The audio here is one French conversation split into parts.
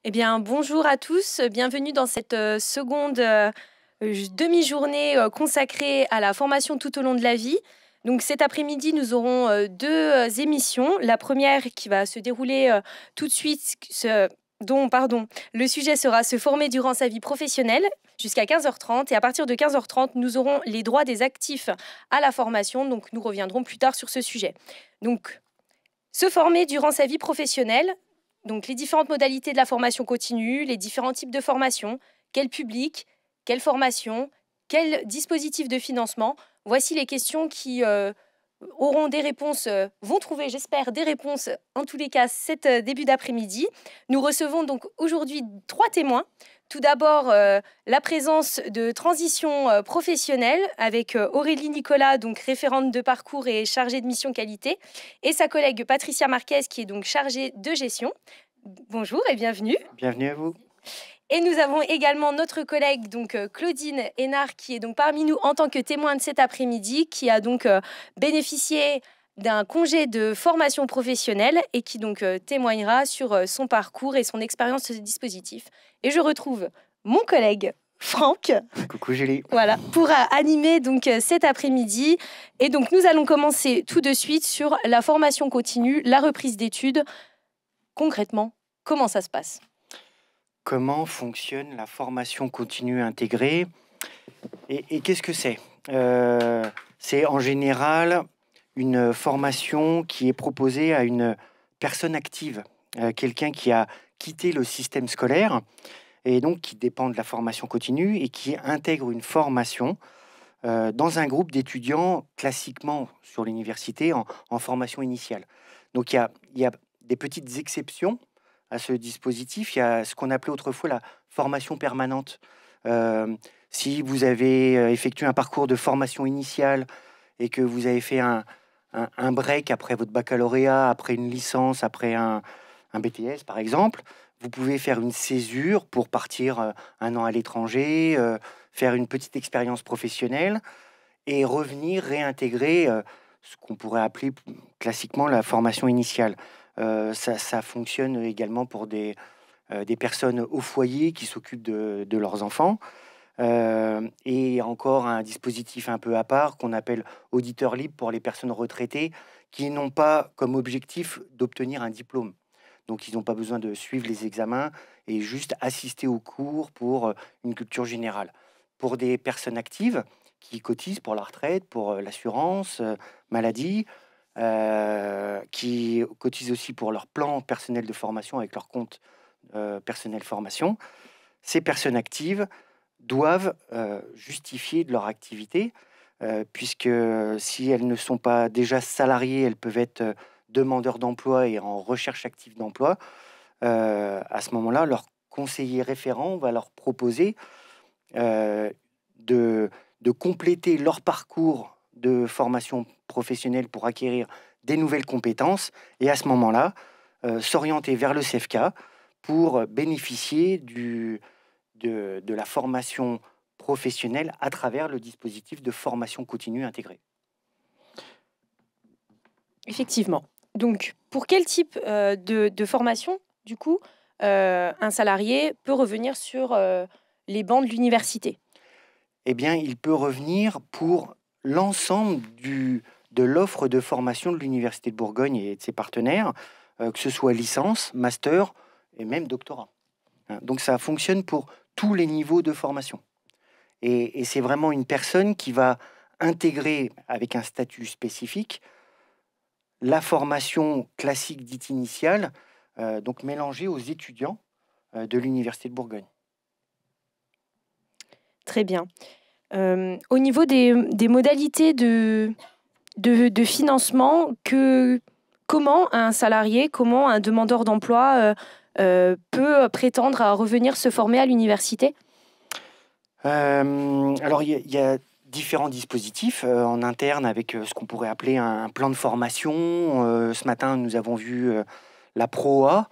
Eh bien, bonjour à tous, bienvenue dans cette seconde demi-journée consacrée à la formation tout au long de la vie. Donc cet après-midi, nous aurons deux émissions. La première qui va se dérouler tout de suite, le sujet sera se former durant sa vie professionnelle jusqu'à 15h30. Et à partir de 15h30, nous aurons les droits des actifs à la formation. Donc nous reviendrons plus tard sur ce sujet. Donc, se former durant sa vie professionnelle. Donc, les différentes modalités de la formation continue, les différents types de formation, quel public, quelle formation, quel dispositif de financement. Voici les questions qui auront des réponses, vont trouver, j'espère, des réponses, en tous les cas, cet début d'après-midi. Nous recevons donc aujourd'hui 3 témoins. Tout d'abord, la présence de transition professionnelle avec Aurélie Nicolas, donc référente de parcours et chargée de mission qualité, et sa collègue Patricia Marquez, qui est donc chargée de gestion. Bonjour et bienvenue. Bienvenue à vous. Et nous avons également notre collègue donc Claudine Hénard, qui est donc parmi nous en tant que témoin de cet après-midi, qui a donc bénéficié d'un congé de formation professionnelle et qui donc témoignera sur son parcours et son expérience de ce dispositif. Et je retrouve mon collègue Franck. Coucou Julie. Voilà, pour animer donc cet après-midi. Et donc nous allons commencer tout de suite sur la formation continue, la reprise d'études. Concrètement, comment ça se passe ? Comment fonctionne la formation continue intégrée et qu'est-ce que c'est ? C'est en général une formation qui est proposée à une personne active, quelqu'un qui a quitté le système scolaire et donc qui dépend de la formation continue et qui intègre une formation dans un groupe d'étudiants classiquement sur l'université en formation initiale. Donc il y a des petites exceptions à ce dispositif. Il y a ce qu'on appelait autrefois la formation permanente. Si vous avez effectué un parcours de formation initiale et que vous avez fait un break après votre baccalauréat, après une licence, après un BTS par exemple, vous pouvez faire une césure pour partir 1 an à l'étranger, faire une petite expérience professionnelle et revenir réintégrer ce qu'on pourrait appeler classiquement la formation initiale. Ça fonctionne également pour des personnes au foyer qui s'occupent de leurs enfants. Et encore un dispositif un peu à part qu'on appelle auditeur libre pour les personnes retraitées qui n'ont pas comme objectif d'obtenir un diplôme. Donc, ils n'ont pas besoin de suivre les examens et juste assister aux cours pour une culture générale. Pour des personnes actives qui cotisent pour la retraite, pour l'assurance maladie, qui cotisent aussi pour leur plan personnel de formation avec leur compte personnel formation, ces personnes actives doivent justifier de leur activité, puisque si elles ne sont pas déjà salariées, elles peuvent être demandeurs d'emploi et en recherche active d'emploi. À ce moment-là, leur conseiller référent va leur proposer de compléter leur parcours de formation professionnelle pour acquérir des nouvelles compétences et à ce moment-là, s'orienter vers le CFK pour bénéficier de la formation professionnelle à travers le dispositif de formation continue intégrée. Effectivement. Donc, pour quel type de formation, du coup, un salarié peut revenir sur les bancs de l'université ? Eh bien, il peut revenir pour l'ensemble de l'offre de formation de l'Université de Bourgogne et de ses partenaires, que ce soit licence, master et même doctorat. Donc, ça fonctionne pour tous les niveaux de formation. Et c'est vraiment une personne qui va intégrer, avec un statut spécifique, la formation classique dite initiale, donc mélangée aux étudiants de l'Université de Bourgogne. Très bien. Au niveau des modalités de financement, comment un salarié, comment un demandeur d'emploi peut prétendre à revenir se former à l'université ? Alors, il y a différents dispositifs en interne avec ce qu'on pourrait appeler un plan de formation. Ce matin, nous avons vu la PROA,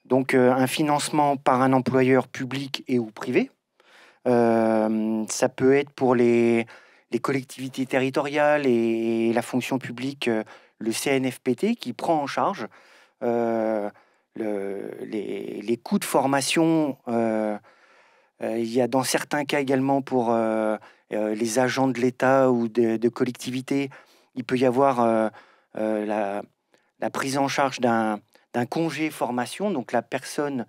donc un financement par un employeur public et ou privé. Ça peut être pour les collectivités territoriales et la fonction publique, le CNFPT qui prend en charge les coûts de formation. Il y a dans certains cas également pour les agents de l'État ou de collectivités, il peut y avoir la prise en charge d'un congé formation. Donc la personne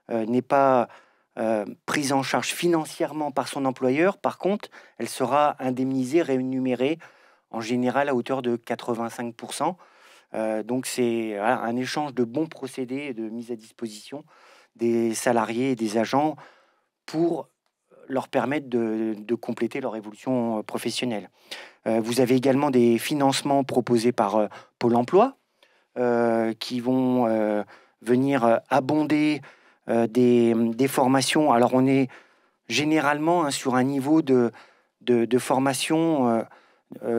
n'est pas prise en charge financièrement par son employeur. Par contre, elle sera indemnisée, rémunérée en général à hauteur de 85%. Donc c'est un échange de bons procédés et de mise à disposition des salariés et des agents pour leur permettre de compléter leur évolution professionnelle. Vous avez également des financements proposés par Pôle emploi qui vont venir abonder des formations. Alors on est généralement sur un niveau de formation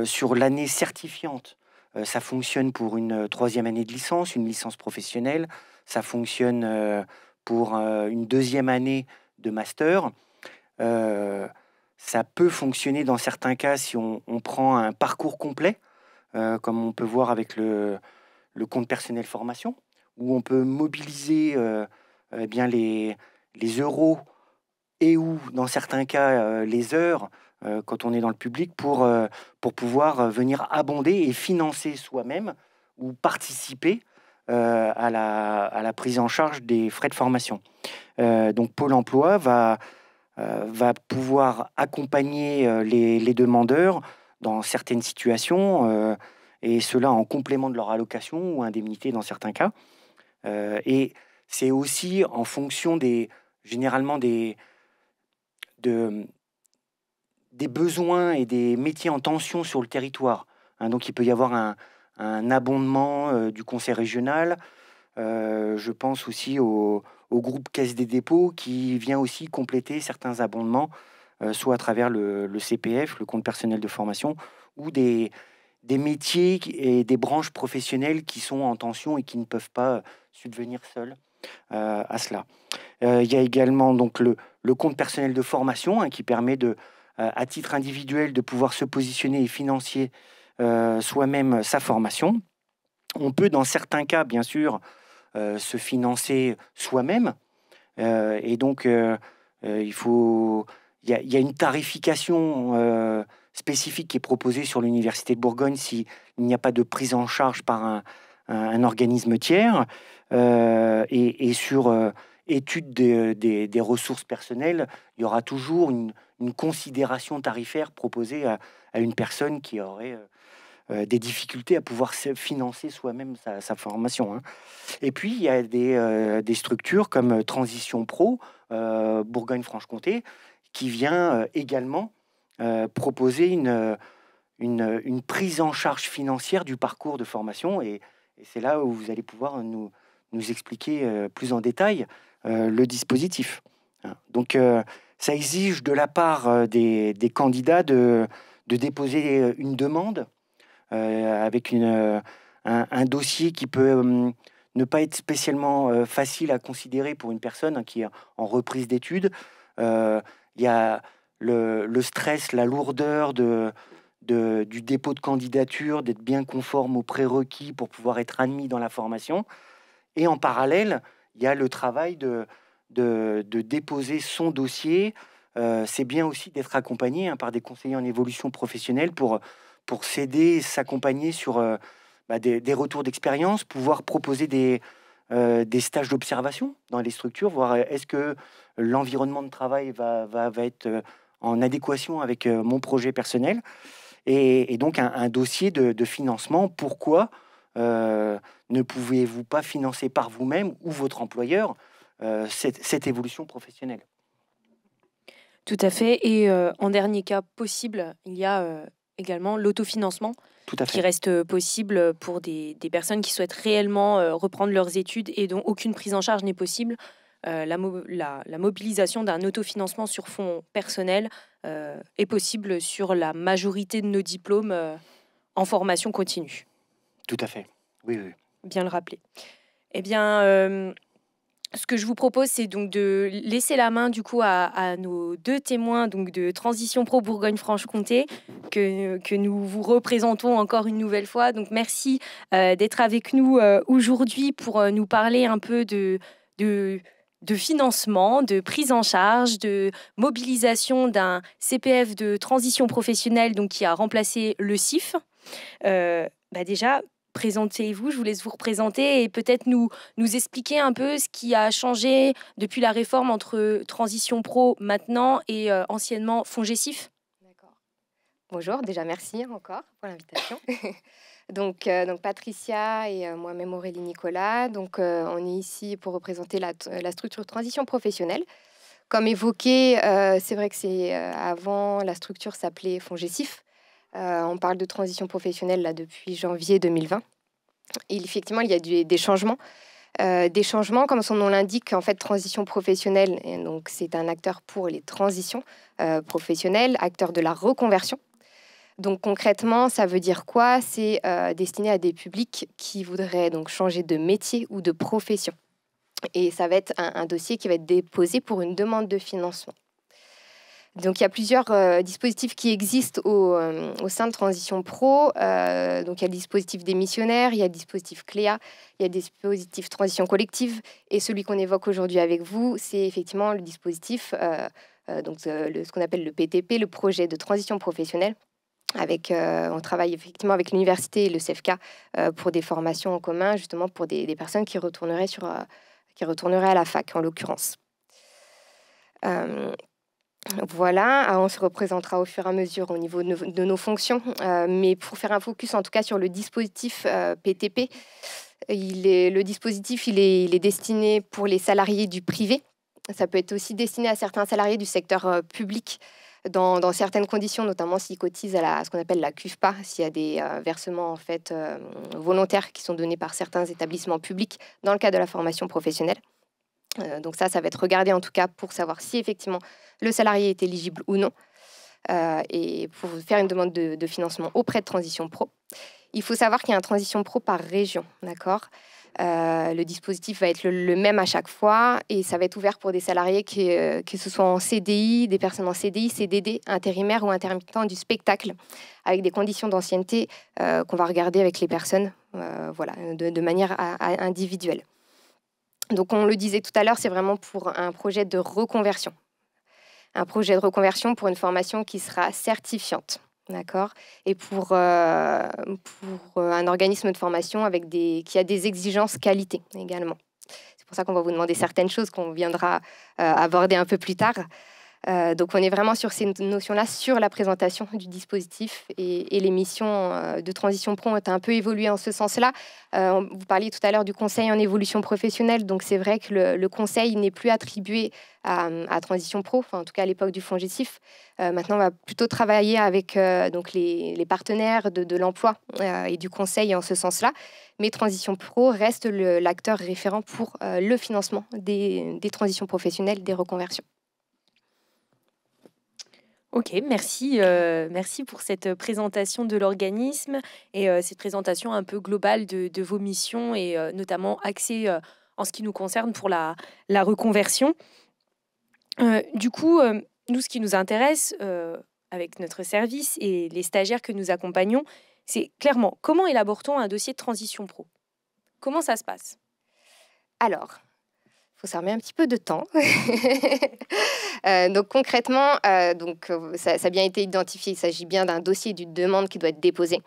sur l'année certifiante. Ça fonctionne pour une troisième année de licence, une licence professionnelle. Ça fonctionne pour une deuxième année de master. Ça peut fonctionner dans certains cas si on prend un parcours complet, comme on peut voir avec le compte personnel formation, où on peut mobiliser bien les euros et ou, dans certains cas, les heures quand on est dans le public pour pouvoir venir abonder et financer soi-même ou participer à la prise en charge des frais de formation. Donc Pôle emploi va pouvoir accompagner les demandeurs dans certaines situations, et cela en complément de leur allocation ou indemnité dans certains cas. Et c'est aussi en fonction généralement des besoins et des métiers en tension sur le territoire. Hein. Donc il peut y avoir un abondement du conseil régional. Je pense aussi au groupe Caisse des dépôts qui vient aussi compléter certains abondements, soit à travers le CPF, le compte personnel de formation, ou des métiers et des branches professionnelles qui sont en tension et qui ne peuvent pas subvenir seuls à cela. Il y a également donc le compte personnel de formation, hein, qui permet à titre individuel de pouvoir se positionner et financer soi-même sa formation. On peut, dans certains cas, bien sûr, se financer soi-même. Et donc, il y a une tarification spécifique qui est proposée sur l'Université de Bourgogne s'il n'y a pas de prise en charge par un organisme tiers. Et sur étude des ressources personnelles, il y aura toujours une considération tarifaire proposée à une personne qui aurait des difficultés à pouvoir se financer soi-même sa formation. Hein. Et puis, il y a des structures comme Transition Pro, Bourgogne-Franche-Comté, qui vient également proposer une prise en charge financière du parcours de formation. Et c'est là où vous allez pouvoir nous expliquer plus en détail le dispositif. Hein. Donc, ça exige de la part des candidats de déposer une demande avec un dossier qui peut ne pas être spécialement facile à considérer pour une personne, hein, qui est en reprise d'études. Il y a le stress, la lourdeur du dépôt de candidature, d'être bien conforme aux prérequis pour pouvoir être admis dans la formation. Et en parallèle, il y a le travail de déposer son dossier. C'est bien aussi d'être accompagné, hein, par des conseillers en évolution professionnelle pour s'aider, s'accompagner sur des retours d'expérience, pouvoir proposer des stages d'observation dans les structures, voir est-ce que l'environnement de travail va être en adéquation avec mon projet personnel, et donc un dossier de financement. Pourquoi ne pouvez-vous pas financer par vous-même ou votre employeur cette évolution professionnelle? Tout à fait. Et en dernier cas possible, il y a également l'autofinancement Tout à qui fait. reste possible pour des personnes qui souhaitent réellement reprendre leurs études et dont aucune prise en charge n'est possible. La mobilisation d'un autofinancement sur fonds personnels est possible sur la majorité de nos diplômes en formation continue. Tout à fait. Oui, oui. Bien le rappeler. Eh bien, ce que je vous propose, c'est donc de laisser la main du coup à nos deux témoins donc de Transition Pro Bourgogne-Franche-Comté que nous vous représentons encore une nouvelle fois. Donc merci d'être avec nous aujourd'hui pour nous parler un peu de financement, de prise en charge, de mobilisation d'un CPF de transition professionnelle donc qui a remplacé le CIF. Déjà, présentez-vous, je vous laisse vous représenter et peut-être nous expliquer un peu ce qui a changé depuis la réforme entre Transition Pro maintenant et anciennement FONGECIF. D'accord. Bonjour, déjà merci encore pour l'invitation. Donc Patricia et moi-même Aurélie Nicolas. Donc on est ici pour représenter la structure transition professionnelle. Comme évoqué, c'est vrai que avant la structure s'appelait FONGECIF. On parle de transition professionnelle là depuis janvier 2020. Et effectivement, il y a des changements. Des changements, comme son nom l'indique, en fait, transition professionnelle. Et donc, c'est un acteur pour les transitions professionnelles, acteur de la reconversion. Donc, concrètement, ça veut dire quoi? C'est destiné à des publics qui voudraient donc changer de métier ou de profession. Et ça va être un dossier qui va être déposé pour une demande de financement. Donc, il y a plusieurs dispositifs qui existent au sein de Transition Pro. Donc, il y a le dispositif démissionnaire, il y a le dispositif CLEA, il y a le dispositif transition collective. Et celui qu'on évoque aujourd'hui avec vous, c'est effectivement le dispositif, ce qu'on appelle le PTP, le projet de transition professionnelle. On travaille effectivement avec l'université et le CEFCA pour des formations en commun, justement pour des personnes qui retourneraient à la fac, en l'occurrence. Voilà, on se représentera au fur et à mesure au niveau de nos fonctions, mais pour faire un focus en tout cas sur le dispositif PTP, le dispositif il est destiné pour les salariés du privé. Ça peut être aussi destiné à certains salariés du secteur public dans certaines conditions, notamment s'ils cotisent à ce qu'on appelle la CUFPA, s'il y a des versements en fait volontaires qui sont donnés par certains établissements publics dans le cadre de la formation professionnelle. Donc ça va être regardé en tout cas pour savoir si effectivement le salarié est éligible ou non et pour faire une demande de financement auprès de Transition Pro. Il faut savoir qu'il y a un Transition Pro par région, d'accord? Le dispositif va être le même à chaque fois et ça va être ouvert pour des salariés que ce soit en CDI, des personnes en CDI, CDD, intérimaires ou intermittents du spectacle, avec des conditions d'ancienneté qu'on va regarder avec les personnes de manière individuelle. Donc, on le disait tout à l'heure, c'est vraiment pour un projet de reconversion. Un projet de reconversion pour une formation qui sera certifiante, d'accord? Et pour un organisme de formation qui a des exigences qualité également. C'est pour ça qu'on va vous demander certaines choses qu'on viendra aborder un peu plus tard. Donc, on est vraiment sur ces notions-là, sur la présentation du dispositif et les missions de Transition Pro ont un peu évolué en ce sens-là. Vous parliez tout à l'heure du conseil en évolution professionnelle, donc c'est vrai que le conseil n'est plus attribué à Transition Pro, en tout cas à l'époque du FONGECIF. Maintenant, on va plutôt travailler avec donc les partenaires de l'emploi et du conseil en ce sens-là. Mais Transition Pro reste l'acteur référent pour le financement des transitions professionnelles, des reconversions. Ok, merci pour cette présentation de l'organisme et cette présentation un peu globale de vos missions et notamment axée en ce qui nous concerne pour la reconversion. Du coup, nous, ce qui nous intéresse avec notre service et les stagiaires que nous accompagnons, c'est clairement comment élabore-t-on un dossier de transition pro? Comment ça se passe? Alors, il faut s'armer un petit peu de temps. Donc concrètement, ça a bien été identifié. Il s'agit bien d'un dossier d'une demande qui doit être déposé.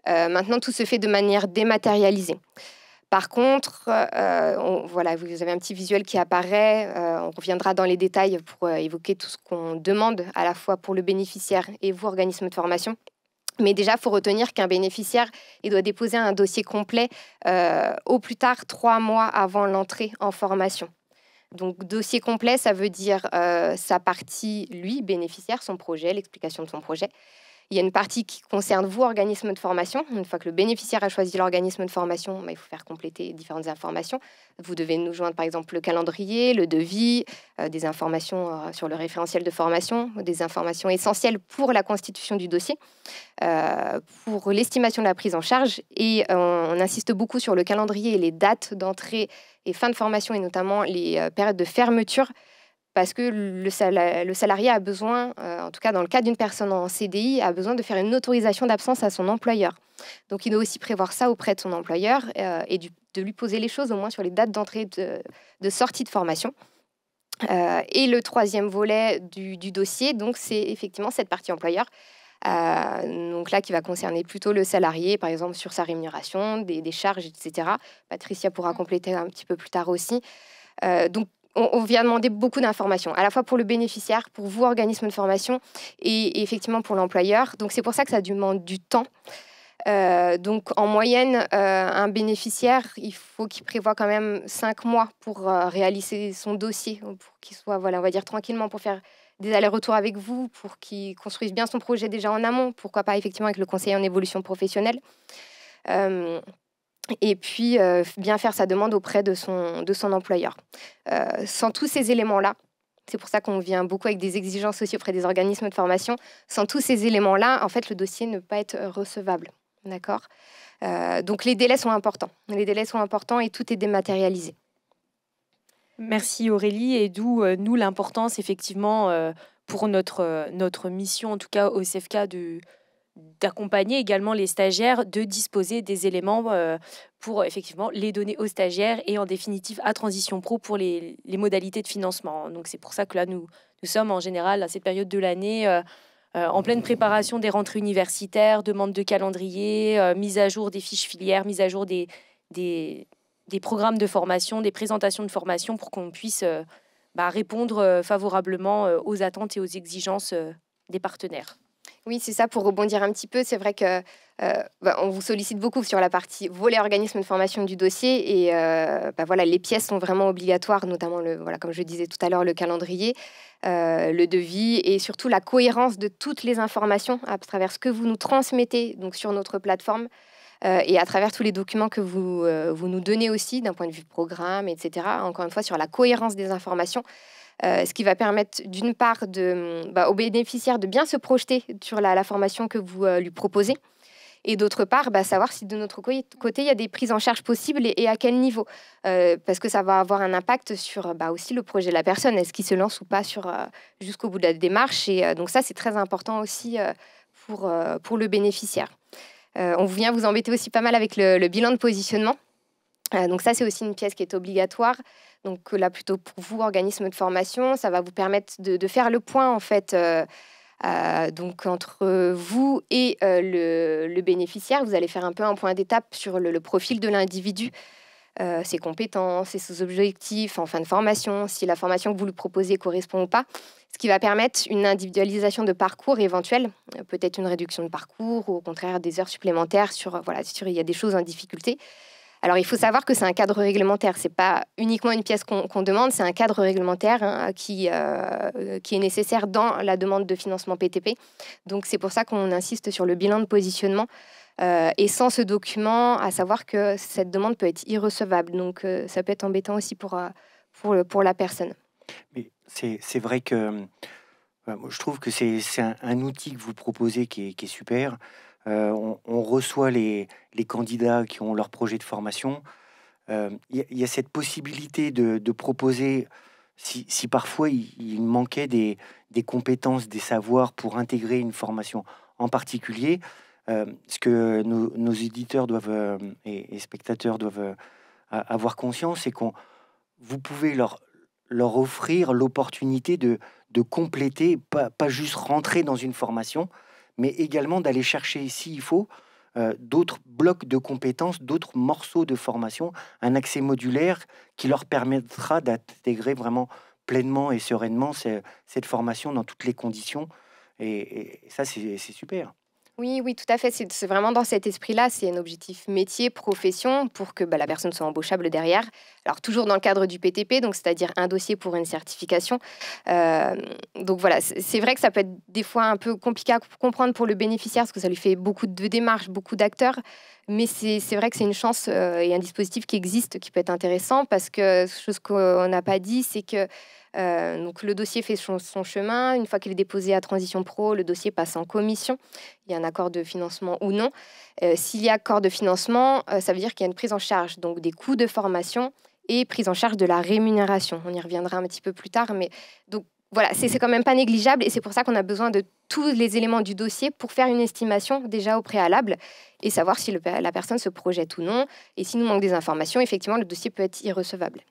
Maintenant, tout se fait de manière dématérialisée. Par contre, vous avez un petit visuel qui apparaît. On reviendra dans les détails pour évoquer tout ce qu'on demande à la fois pour le bénéficiaire et vous, organisme de formation. Mais déjà, il faut retenir qu'un bénéficiaire, il doit déposer un dossier complet au plus tard 3 mois avant l'entrée en formation. Donc, dossier complet, ça veut dire sa partie, lui, bénéficiaire, son projet, l'explication de son projet. Il y a une partie qui concerne vous, organisme de formation. Une fois que le bénéficiaire a choisi l'organisme de formation, il faut faire compléter différentes informations. Vous devez nous joindre par exemple le calendrier, le devis, des informations sur le référentiel de formation, des informations essentielles pour la constitution du dossier, pour l'estimation de la prise en charge. Et on insiste beaucoup sur le calendrier et les dates d'entrée et fin de formation, et notamment les périodes de fermeture, parce que le salarié a besoin, en tout cas dans le cas d'une personne en CDI, a besoin de faire une autorisation d'absence à son employeur. Donc il doit aussi prévoir ça auprès de son employeur et de lui poser les choses au moins sur les dates d'entrée de sortie de formation. Et le troisième volet du dossier, donc c'est effectivement cette partie employeur. Donc là, qui va concerner plutôt le salarié, par exemple sur sa rémunération, des charges, etc. Patricia pourra compléter un petit peu plus tard aussi. Donc, on vient demander beaucoup d'informations, à la fois pour le bénéficiaire, pour vous, organisme de formation, et effectivement pour l'employeur. Donc, c'est pour ça que ça demande du temps. Donc, en moyenne, un bénéficiaire, il faut qu'il prévoie quand même 5 mois pour réaliser son dossier, pour qu'il soit, voilà, on va dire, tranquillement, pour faire des allers-retours avec vous, pour qu'il construise bien son projet déjà en amont, pourquoi pas effectivement avec le conseiller en évolution professionnelle. Et puis, bien faire sa demande auprès de son employeur. Sans tous ces éléments-là, c'est pour ça qu'on vient beaucoup avec des exigences aussi auprès des organismes de formation, sans tous ces éléments-là, en fait, le dossier ne peut pas être recevable. D'accord ? Donc, les délais sont importants. Les délais sont importants et tout est dématérialisé. Merci Aurélie, et d'où nous l'importance effectivement pour notre mission, en tout cas au CFK, d'accompagner également les stagiaires, de disposer des éléments pour effectivement les donner aux stagiaires et en définitive à Transition Pro pour les modalités de financement. Donc c'est pour ça que là nous sommes en général à cette période de l'année en pleine préparation des rentrées universitaires, demande de calendrier, mise à jour des fiches filières, mise à jour des programmes de formation, des présentations de formation pour qu'on puisse répondre favorablement aux attentes et aux exigences des partenaires. Oui, c'est ça, pour rebondir un petit peu. C'est vrai que on vous sollicite beaucoup sur la partie volet organisme de formation du dossier. Et voilà, les pièces sont vraiment obligatoires, notamment, comme je disais tout à l'heure, le calendrier, le devis et surtout la cohérence de toutes les informations à travers ce que vous nous transmettez donc, sur notre plateforme et à travers tous les documents que vous nous donnez aussi d'un point de vue programme, etc. Encore une fois, sur la cohérence des informations. Ce qui va permettre d'une part aux bénéficiaires de bien se projeter sur la formation que vous lui proposez, et d'autre part savoir si de notre côté il y a des prises en charge possibles et à quel niveau, parce que ça va avoir un impact sur aussi le projet de la personne, est-ce qu'il se lance ou pas jusqu'au bout de la démarche, et donc ça c'est très important aussi pour le bénéficiaire. On vient vous embêter aussi pas mal avec le bilan de positionnement. Donc ça, c'est aussi une pièce qui est obligatoire. Donc là, plutôt pour vous, organisme de formation, ça va vous permettre de faire le point, en fait, donc entre vous et le bénéficiaire. Vous allez faire un peu un point d'étape sur le profil de l'individu, ses compétences et ses objectifs en fin de formation, si la formation que vous lui proposez correspond ou pas, ce qui va permettre une individualisation de parcours éventuelle, peut-être une réduction de parcours ou au contraire des heures supplémentaires sur il y a des choses en difficulté. Alors, il faut savoir que c'est un cadre réglementaire. Ce n'est pas uniquement une pièce qu'on demande, c'est un cadre réglementaire qui est nécessaire dans la demande de financement PTP. Donc, c'est pour ça qu'on insiste sur le bilan de positionnement. Et sans ce document, à savoir que cette demande peut être irrecevable. Donc, ça peut être embêtant aussi pour la personne. Mais c'est vrai que je trouve que c'est un outil que vous proposez qui est super. On reçoit les candidats qui ont leur projet de formation. Il y a cette possibilité de proposer, si parfois il manquait des compétences, des savoirs pour intégrer une formation en particulier, ce que nos éditeurs doivent et spectateurs doivent avoir conscience, c'est vous pouvez leur offrir l'opportunité de compléter, pas juste rentrer dans une formation, mais également d'aller chercher, s'il faut, d'autres blocs de compétences, d'autres morceaux de formation, un accès modulaire qui leur permettra d'intégrer vraiment pleinement et sereinement cette formation dans toutes les conditions. Et ça, c'est super. Oui, oui, tout à fait. C'est vraiment dans cet esprit-là. C'est un objectif métier, profession, pour que la personne soit embauchable derrière. Alors, toujours dans le cadre du PTP, donc c'est-à-dire un dossier pour une certification. Donc voilà, c'est vrai que ça peut être des fois un peu compliqué à comprendre pour le bénéficiaire, parce que ça lui fait beaucoup de démarches, beaucoup d'acteurs. Mais c'est vrai que c'est une chance et un dispositif qui existe, qui peut être intéressant, parce que chose qu'on n'a pas dit, c'est que donc le dossier fait son chemin. Une fois qu'il est déposé à Transition Pro, le dossier passe en commission. Il y a un accord de financement ou non. S'il y a accord de financement, ça veut dire qu'il y a une prise en charge donc des coûts de formation et prise en charge de la rémunération. On y reviendra un petit peu plus tard, mais donc voilà, c'est quand même pas négligeable et c'est pour ça qu'on a besoin de tous les éléments du dossier pour faire une estimation déjà au préalable et savoir si la personne se projette ou non. Et s'il nous manque des informations, effectivement, le dossier peut être irrecevable.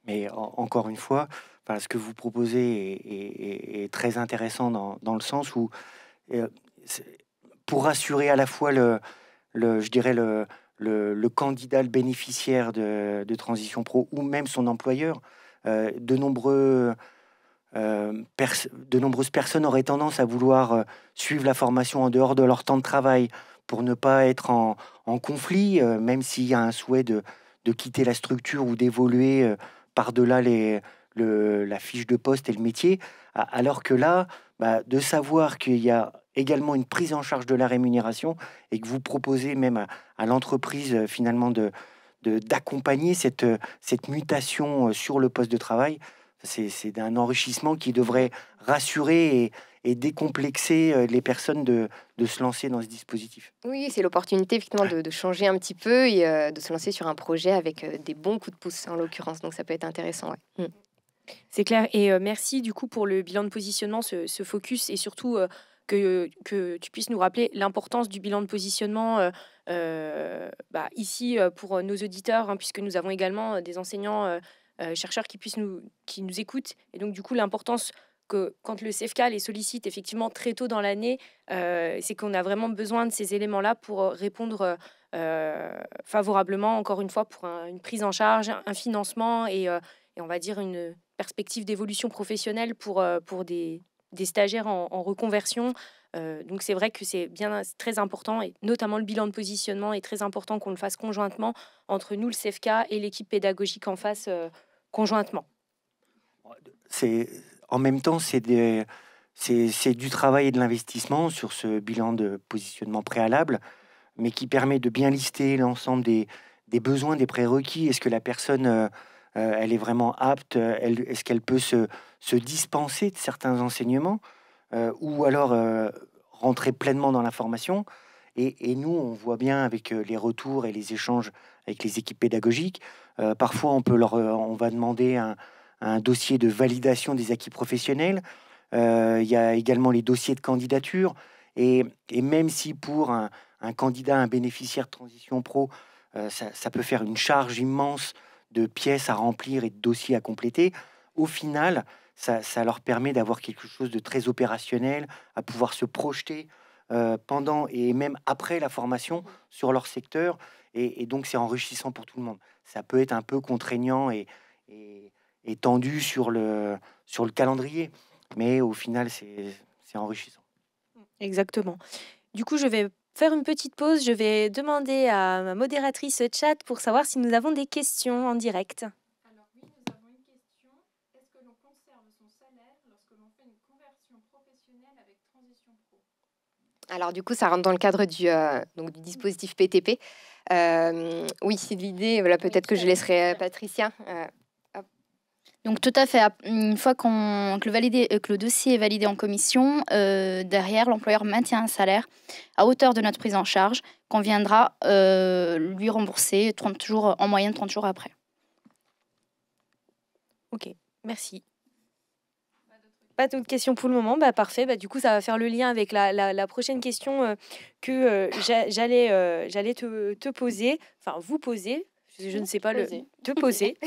Mais encore une fois, enfin, ce que vous proposez est très intéressant dans le sens où, euh, pour rassurer à la fois je dirais le candidat, le bénéficiaire de Transition Pro ou même son employeur, de nombreuses personnes auraient tendance à vouloir suivre la formation en dehors de leur temps de travail pour ne pas être en conflit, même s'il y a un souhait de quitter la structure ou d'évoluer par-delà la fiche de poste et le métier, alors que là, de savoir qu'il y a également une prise en charge de la rémunération et que vous proposez même à l'entreprise finalement d'accompagner cette mutation sur le poste de travail, c'est un enrichissement qui devrait rassurer et décomplexer les personnes de se lancer dans ce dispositif. Oui, c'est l'opportunité effectivement de changer un petit peu et de se lancer sur un projet avec des bons coups de pouce en l'occurrence. Donc ça peut être intéressant. Ouais. C'est clair. Et merci du coup pour le bilan de positionnement, ce focus et surtout que tu puisses nous rappeler l'importance du bilan de positionnement ici pour nos auditeurs, hein, puisque nous avons également des enseignants, chercheurs qui nous écoutent. Et donc du coup l'importance que quand le CEFCA les sollicite effectivement très tôt dans l'année, c'est qu'on a vraiment besoin de ces éléments-là pour répondre favorablement, encore une fois, pour une prise en charge, un financement et on va dire une perspective d'évolution professionnelle pour des stagiaires en reconversion. Donc c'est vrai que c'est très important, et notamment le bilan de positionnement est très important qu'on le fasse conjointement entre nous, le CEFCA, et l'équipe pédagogique en face conjointement. En même temps, c'est du travail et de l'investissement sur ce bilan de positionnement préalable, mais qui permet de bien lister l'ensemble des besoins, des prérequis. Est-ce que la personne elle est vraiment apte? Est-ce qu'elle peut se dispenser de certains enseignements ou alors rentrer pleinement dans la formation? Et nous, on voit bien avec les retours et les échanges avec les équipes pédagogiques, parfois on va demander un dossier de validation des acquis professionnels. Il y a également les dossiers de candidature. Et même si pour un candidat, un bénéficiaire de Transition Pro, ça peut faire une charge immense de pièces à remplir et de dossiers à compléter, au final, ça leur permet d'avoir quelque chose de très opérationnel, à pouvoir se projeter pendant et même après la formation sur leur secteur. Et donc, c'est enrichissant pour tout le monde. Ça peut être un peu contraignant et tendu sur le calendrier, mais au final, c'est enrichissant. Exactement. Du coup, je vais faire une petite pause. Je vais demander à ma modératrice chat pour savoir si nous avons des questions en direct. Alors oui, nous avons une question. Est-ce que l'on conserve son salaire lorsque l'on fait une conversion professionnelle avec Transition Pro? Alors du coup, ça rentre dans le cadre du dispositif PTP. Oui, c'est l'idée. Voilà, peut-être que je laisserai Patricia. Donc tout à fait. Une fois que le dossier est validé en commission, derrière, l'employeur maintient un salaire à hauteur de notre prise en charge qu'on viendra lui rembourser 30 jours, en moyenne 30 jours après. Ok, merci. Pas d'autres questions pour le moment. Parfait. Du coup, ça va faire le lien avec la prochaine question que j'allais te poser, enfin vous poser. Je ne sais pas te poser.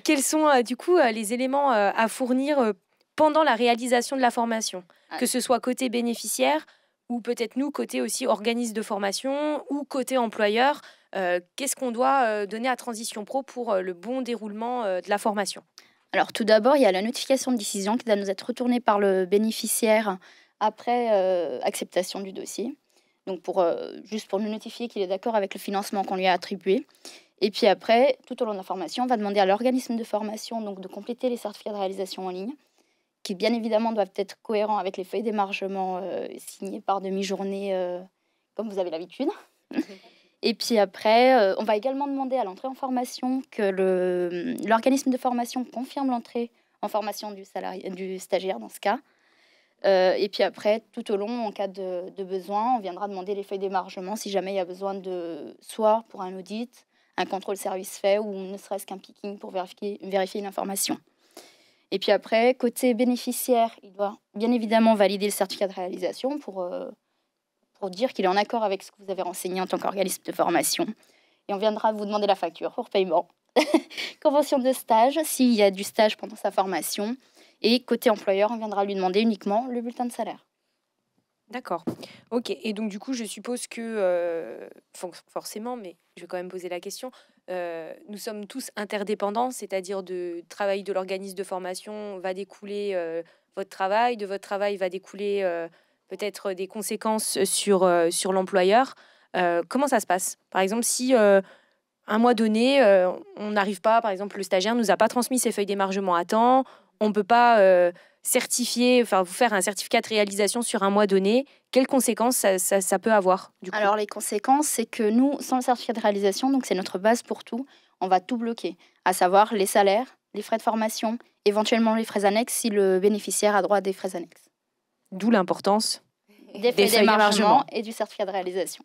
Quels sont du coup les éléments à fournir pendant la réalisation de la formation, que ce soit côté bénéficiaire ou peut-être nous côté aussi organisme de formation ou côté employeur. Qu'est-ce qu'on doit donner à Transition Pro pour le bon déroulement de la formation? Alors tout d'abord, il y a la notification de décision qui doit nous être retournée par le bénéficiaire après acceptation du dossier. donc juste pour nous notifier qu'il est d'accord avec le financement qu'on lui a attribué. Et puis après, tout au long de la formation, on va demander à l'organisme de formation donc, de compléter les certificats de réalisation en ligne, qui bien évidemment doivent être cohérents avec les feuilles d'émargement signées par demi-journée, comme vous avez l'habitude. Et puis après, on va également demander à l'entrée en formation que l'organisme de formation confirme l'entrée en formation du stagiaire dans ce cas. Et puis après, tout au long, en cas de besoin, on viendra demander les feuilles d'émargement si jamais il y a besoin soit pour un audit, un contrôle service fait ou ne serait-ce qu'un picking pour vérifier une information. Et puis après, côté bénéficiaire, il doit bien évidemment valider le certificat de réalisation pour dire qu'il est en accord avec ce que vous avez renseigné en tant qu'organisme de formation. Et on viendra vous demander la facture pour paiement. Convention de stage, s'il y a du stage pendant sa formation. Et côté employeur, on viendra lui demander uniquement le bulletin de salaire. D'accord. Ok. Et donc, du coup, je suppose que, forcément, mais je vais quand même poser la question, nous sommes tous interdépendants, c'est-à-dire de travail de l'organisme de formation va découler votre travail, de votre travail va découler peut-être des conséquences sur l'employeur. Comment ça se passe? Par exemple, si un mois donné, on n'arrive pas, par exemple, le stagiaire nous a pas transmis ses feuilles d'émargement à temps, on ne peut pas vous faire un certificat de réalisation sur un mois donné, quelles conséquences ça peut avoir du coup? Alors les conséquences, c'est que nous, sans le certificat de réalisation, donc c'est notre base pour tout, on va tout bloquer, à savoir les salaires, les frais de formation, éventuellement les frais annexes si le bénéficiaire a droit à des frais annexes. D'où l'importance des feuilles d'émargement et du certificat de réalisation.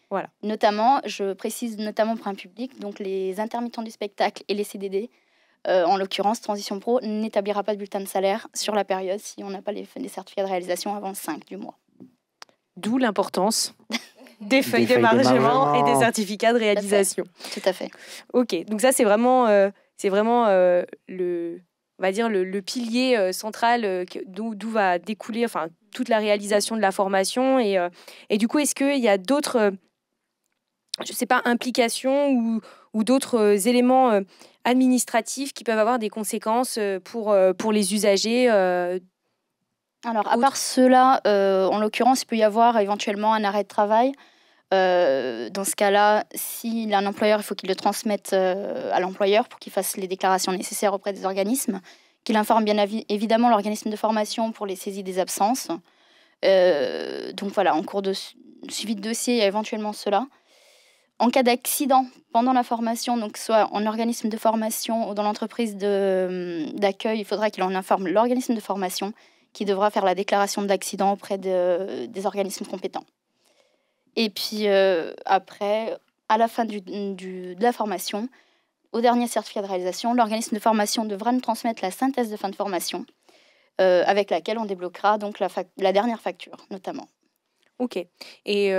Voilà. Notamment, je précise notamment pour un public, donc les intermittents du spectacle et les CDD, en l'occurrence, Transition Pro n'établira pas de bulletin de salaire sur la période si on n'a pas les certificats de réalisation avant le 5 du mois. D'où l'importance des feuilles d'émargement et des certificats de réalisation. Tout à fait. Ok, donc ça c'est vraiment on va dire le pilier central d'où va découler toute la réalisation de la formation. Et du coup, est-ce qu'il y a d'autres je sais pas, implications ou d'autres éléments administratifs qui peuvent avoir des conséquences pour les usagers? Alors, à part cela, en l'occurrence, il peut y avoir éventuellement un arrêt de travail. Dans ce cas-là, s'il a un employeur, il faut qu'il le transmette à l'employeur pour qu'il fasse les déclarations nécessaires auprès des organismes, qu'il informe bien évidemment l'organisme de formation pour les saisies des absences. Donc voilà, en cours de suivi de dossier, il y a éventuellement cela. En cas d'accident pendant la formation, donc soit en organisme de formation ou dans l'entreprise d'accueil, il faudra qu'il en informe l'organisme de formation qui devra faire la déclaration d'accident auprès des organismes compétents. Et puis après, à la fin de la formation, au dernier certificat de réalisation, l'organisme de formation devra nous transmettre la synthèse de fin de formation avec laquelle on débloquera donc la dernière facture notamment. Ok. Et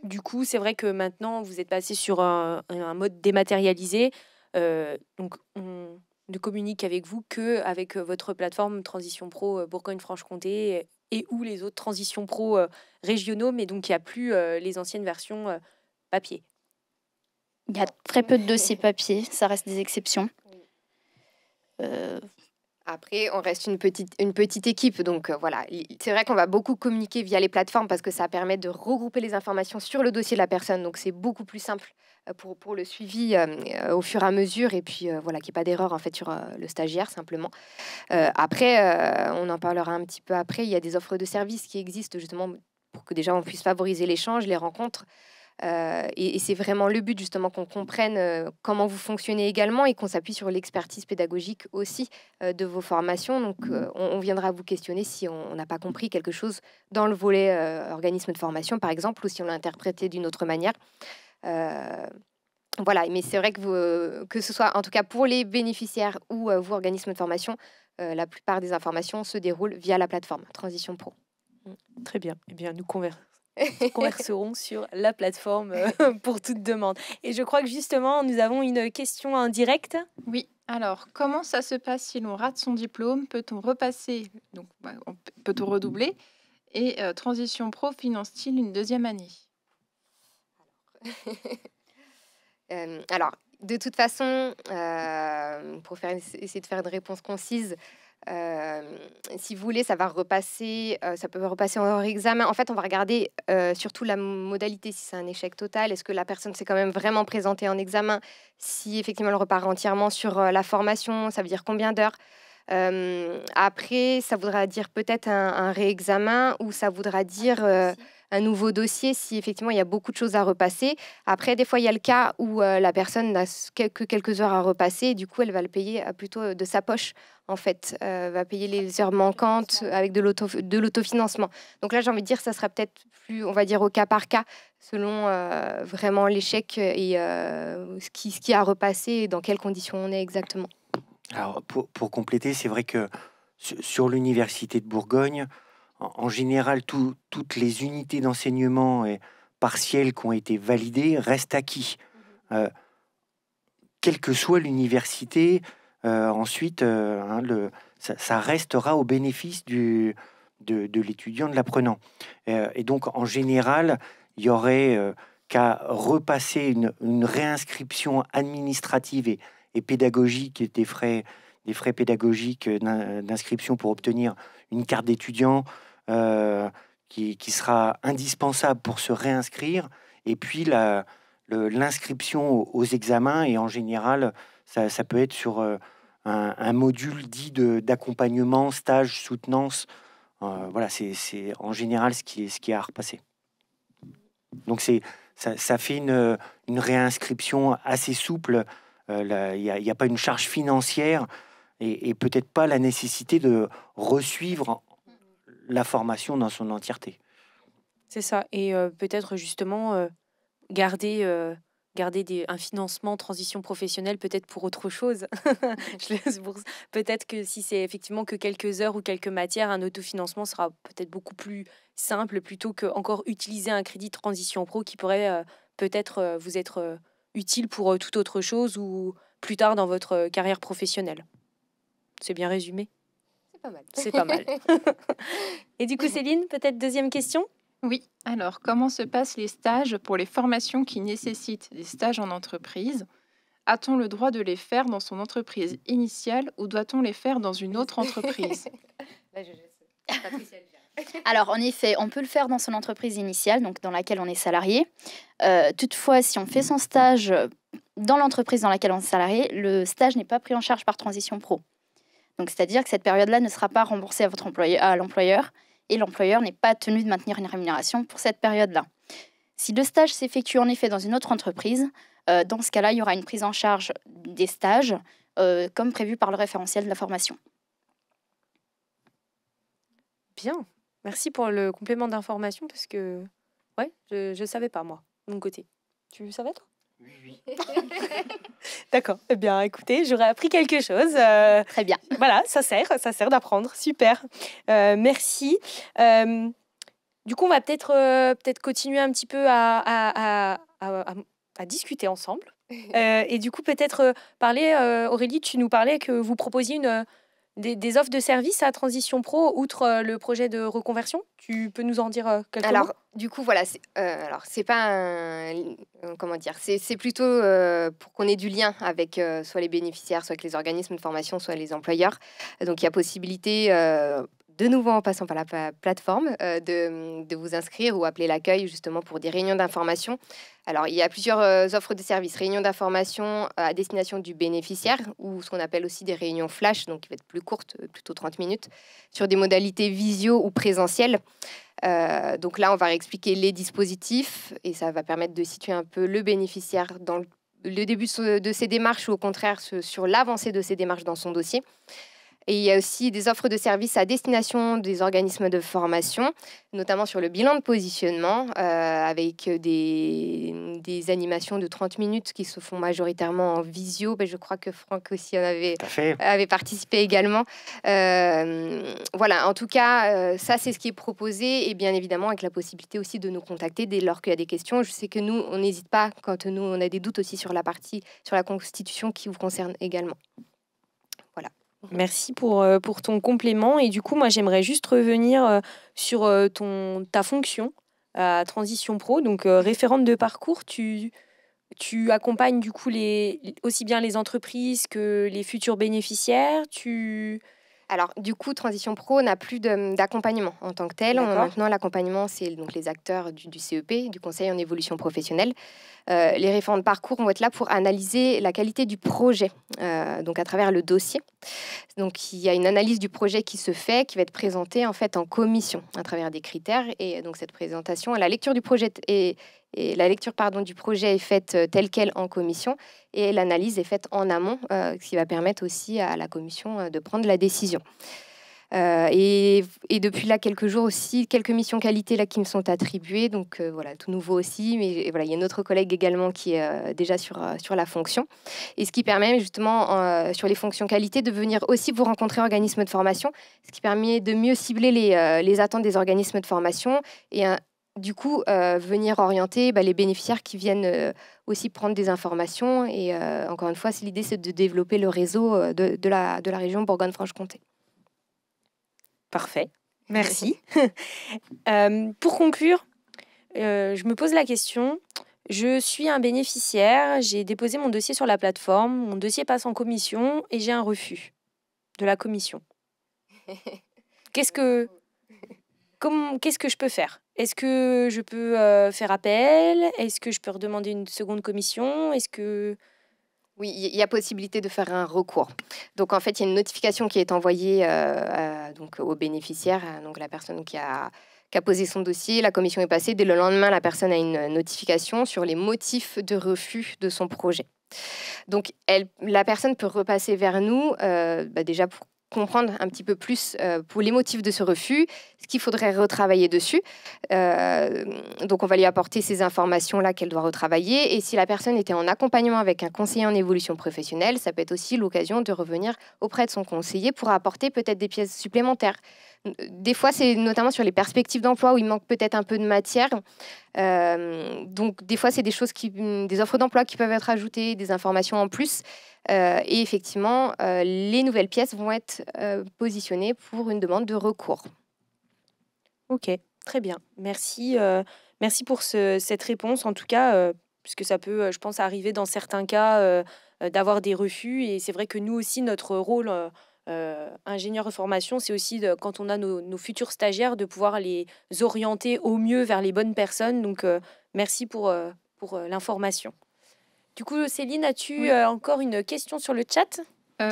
du coup, c'est vrai que maintenant, vous êtes passé sur un mode dématérialisé. Donc, on ne communique avec vous qu'avec votre plateforme Transition Pro Bourgogne-Franche-Comté et ou les autres Transition Pro régionaux, mais donc il n'y a plus les anciennes versions papier. Il y a très peu de dossiers papier, ça reste des exceptions. Après, on reste une petite équipe, donc voilà. C'est vrai qu'on va beaucoup communiquer via les plateformes parce que ça permet de regrouper les informations sur le dossier de la personne, donc c'est beaucoup plus simple pour le suivi au fur et à mesure, et puis voilà, qu'il n'y ait pas d'erreur en fait sur le stagiaire simplement. Après, on en parlera un petit peu après, il y a des offres de services qui existent justement pour que déjà on puisse favoriser l'échange, les rencontres. Et c'est vraiment le but justement qu'on comprenne comment vous fonctionnez également et qu'on s'appuie sur l'expertise pédagogique aussi de vos formations. Donc on viendra vous questionner si on n'a pas compris quelque chose dans le volet organisme de formation par exemple, ou si on l'a interprété d'une autre manière. Voilà, mais c'est vrai que ce soit en tout cas pour les bénéficiaires ou vous organismes de formation, la plupart des informations se déroulent via la plateforme Transition Pro. Très bien. Eh bien, nous converserons sur la plateforme pour toute demande. Et je crois que justement, nous avons une question en direct. Oui, alors comment ça se passe si l'on rate son diplôme? Peut-on repasser? Donc, peut-on redoubler? Et Transition Pro finance-t-il une deuxième année? Alors, de toute façon, pour essayer de faire une réponse concise, Si vous voulez, ça peut repasser en réexamen. En fait, on va regarder surtout la modalité, si c'est un échec total. Est-ce que la personne s'est quand même vraiment présentée en examen? Si effectivement elle repart entièrement sur la formation, ça veut dire combien d'heures? Après, ça voudra dire peut-être un réexamen ou ça voudra dire un nouveau dossier si effectivement il y a beaucoup de choses à repasser. Après, des fois, il y a le cas où la personne n'a que quelques heures à repasser et du coup, elle va le payer plutôt de sa poche, en fait. Va payer les heures manquantes avec de l'autofinancement. Donc là, j'ai envie de dire, ça sera peut-être plus, on va dire, au cas par cas, selon vraiment l'échec et ce qui a repassé et dans quelles conditions on est exactement. Alors, pour compléter, c'est vrai que sur l'Université de Bourgogne, en général, toutes les unités d'enseignement partielles qui ont été validées restent acquis. Quelle que soit l'université, ensuite, ça restera au bénéfice de l'étudiant, de l'apprenant. Et donc, en général, il y aurait qu'à repasser une réinscription administrative et pédagogique, des frais pédagogiques d'inscription pour obtenir une carte d'étudiant qui sera indispensable pour se réinscrire, et puis l'inscription aux examens, et en général, ça peut être sur un module dit d'accompagnement, stage, soutenance. Voilà, c'est en général ce qui est à repasser. Donc ça fait une réinscription assez souple. Il n'y a pas une charge financière et peut-être pas la nécessité de resuivre la formation dans son entièreté. C'est ça. Et peut-être justement garder un financement transition professionnelle peut-être pour autre chose. Peut-être que si c'est effectivement que quelques heures ou quelques matières, un autofinancement sera peut-être beaucoup plus simple plutôt que encore utiliser un crédit de transition pro qui pourrait peut-être vous être utile pour toute autre chose ou plus tard dans votre carrière professionnelle. C'est bien résumé? C'est pas mal. C'est pas mal. Et du coup, Céline, peut-être deuxième question? Oui, alors comment se passent les stages pour les formations qui nécessitent des stages en entreprise? A-t-on le droit de les faire dans son entreprise initiale ou doit-on les faire dans une autre entreprise? Là, je sais. Patricia, elle gère. Alors, en effet, on peut le faire dans son entreprise initiale, donc dans laquelle on est salarié. Toutefois, si on fait son stage dans l'entreprise dans laquelle on est salarié, le stage n'est pas pris en charge par Transition Pro. Donc, c'est-à-dire que cette période-là ne sera pas remboursée à l'employeur et l'employeur n'est pas tenu de maintenir une rémunération pour cette période-là. Si le stage s'effectue en effet dans une autre entreprise, dans ce cas-là, il y aura une prise en charge des stages comme prévu par le référentiel de la formation. Bien. Merci pour le complément d'information parce que ouais, je savais pas moi, de mon côté. Tu le savais toi? Oui. D'accord. Eh bien, écoutez, j'aurais appris quelque chose. Très bien. Voilà, ça sert d'apprendre. Super. Merci. Du coup, on va peut-être continuer un petit peu à discuter ensemble. Et du coup, peut-être parler, Aurélie, tu nous parlais que vous proposiez des offres de services à Transition Pro, outre le projet de reconversion. Tu peux nous en dire quelques mots? Du coup, voilà, c'est pas comment dire, c'est plutôt pour qu'on ait du lien avec soit les bénéficiaires, soit avec les organismes de formation, soit les employeurs. Donc, il y a possibilité, de nouveau en passant par la plateforme, de vous inscrire ou appeler l'accueil justement pour des réunions d'information. Alors, il y a plusieurs offres de services. Réunions d'information à destination du bénéficiaire ou ce qu'on appelle aussi des réunions flash, donc qui va être plus courtes, plutôt 30 minutes, sur des modalités visio ou présentielles. Donc là, on va réexpliquer les dispositifs et ça va permettre de situer un peu le bénéficiaire dans le début de ses démarches ou au contraire sur l'avancée de ses démarches dans son dossier. Et il y a aussi des offres de services à destination des organismes de formation, notamment sur le bilan de positionnement, avec des animations de 30 minutes qui se font majoritairement en visio. Je crois que Franck aussi avait participé également. Voilà, en tout cas, ça, c'est ce qui est proposé. Et bien évidemment, avec la possibilité aussi de nous contacter dès lors qu'il y a des questions. Je sais que nous, on n'hésite pas quand nous, on a des doutes aussi sur la Constitution qui vous concerne également. Merci pour ton complément. Et du coup, moi, j'aimerais juste revenir sur ta fonction à Transition Pro. Donc, référente de parcours, tu accompagnes du coup aussi bien les entreprises que les futurs bénéficiaires. Alors, du coup, Transition Pro n'a plus d'accompagnement en tant que tel. Maintenant, l'accompagnement, c'est donc les acteurs du CEP, du Conseil en évolution professionnelle. Les référents de parcours vont être là pour analyser la qualité du projet, donc à travers le dossier. Donc, il y a une analyse du projet qui se fait, qui va être présentée en fait en commission à travers des critères. Et donc, cette présentation, la lecture du projet du projet est faite telle quelle en commission et l'analyse est faite en amont, ce qui va permettre aussi à la commission de prendre la décision. Et depuis là, quelques jours aussi, quelques missions qualité là, qui me sont attribuées. Donc voilà, tout nouveau aussi. Mais voilà, il y a notre collègue également qui est déjà sur la fonction. Et ce qui permet justement, sur les fonctions qualité, de venir aussi vous rencontrer organismes de formation. Ce qui permet de mieux cibler les attentes des organismes de formation et du coup, venir orienter les bénéficiaires qui viennent aussi prendre des informations. Et encore une fois, l'idée, c'est de développer le réseau de la région Bourgogne-Franche-Comté. Parfait, merci. Pour conclure, je me pose la question. Je suis un bénéficiaire, j'ai déposé mon dossier sur la plateforme, mon dossier passe en commission et j'ai un refus de la commission. Qu'est-ce que je peux faire? Est-ce que je peux faire appel? Est-ce que je peux redemander une seconde commission? Oui, il y a possibilité de faire un recours. Donc, en fait, il y a une notification qui est envoyée donc, au bénéficiaire, donc la personne qui a posé son dossier. La commission est passée. Dès le lendemain, la personne a une notification sur les motifs de refus de son projet. Donc, la personne peut repasser vers nous déjà pour comprendre un petit peu plus pour les motifs de ce refus, ce qu'il faudrait retravailler dessus. Donc, on va lui apporter ces informations-là qu'elle doit retravailler. Et si la personne était en accompagnement avec un conseiller en évolution professionnelle, ça peut être aussi l'occasion de revenir auprès de son conseiller pour apporter peut-être des pièces supplémentaires. Des fois, c'est notamment sur les perspectives d'emploi où il manque peut-être un peu de matière. Donc, des fois, c'est des offres d'emploi qui peuvent être ajoutées, des informations en plus. Et effectivement, les nouvelles pièces vont être positionnées pour une demande de recours. Ok, très bien. Merci, merci pour cette réponse. En tout cas, puisque ça peut, je pense, arriver dans certains cas d'avoir des refus. Et c'est vrai que nous aussi, notre rôle ingénieur de formation, c'est aussi quand on a nos futurs stagiaires de pouvoir les orienter au mieux vers les bonnes personnes. Donc, merci pour l'information. Du coup, Céline, as-tu encore une question sur le chat?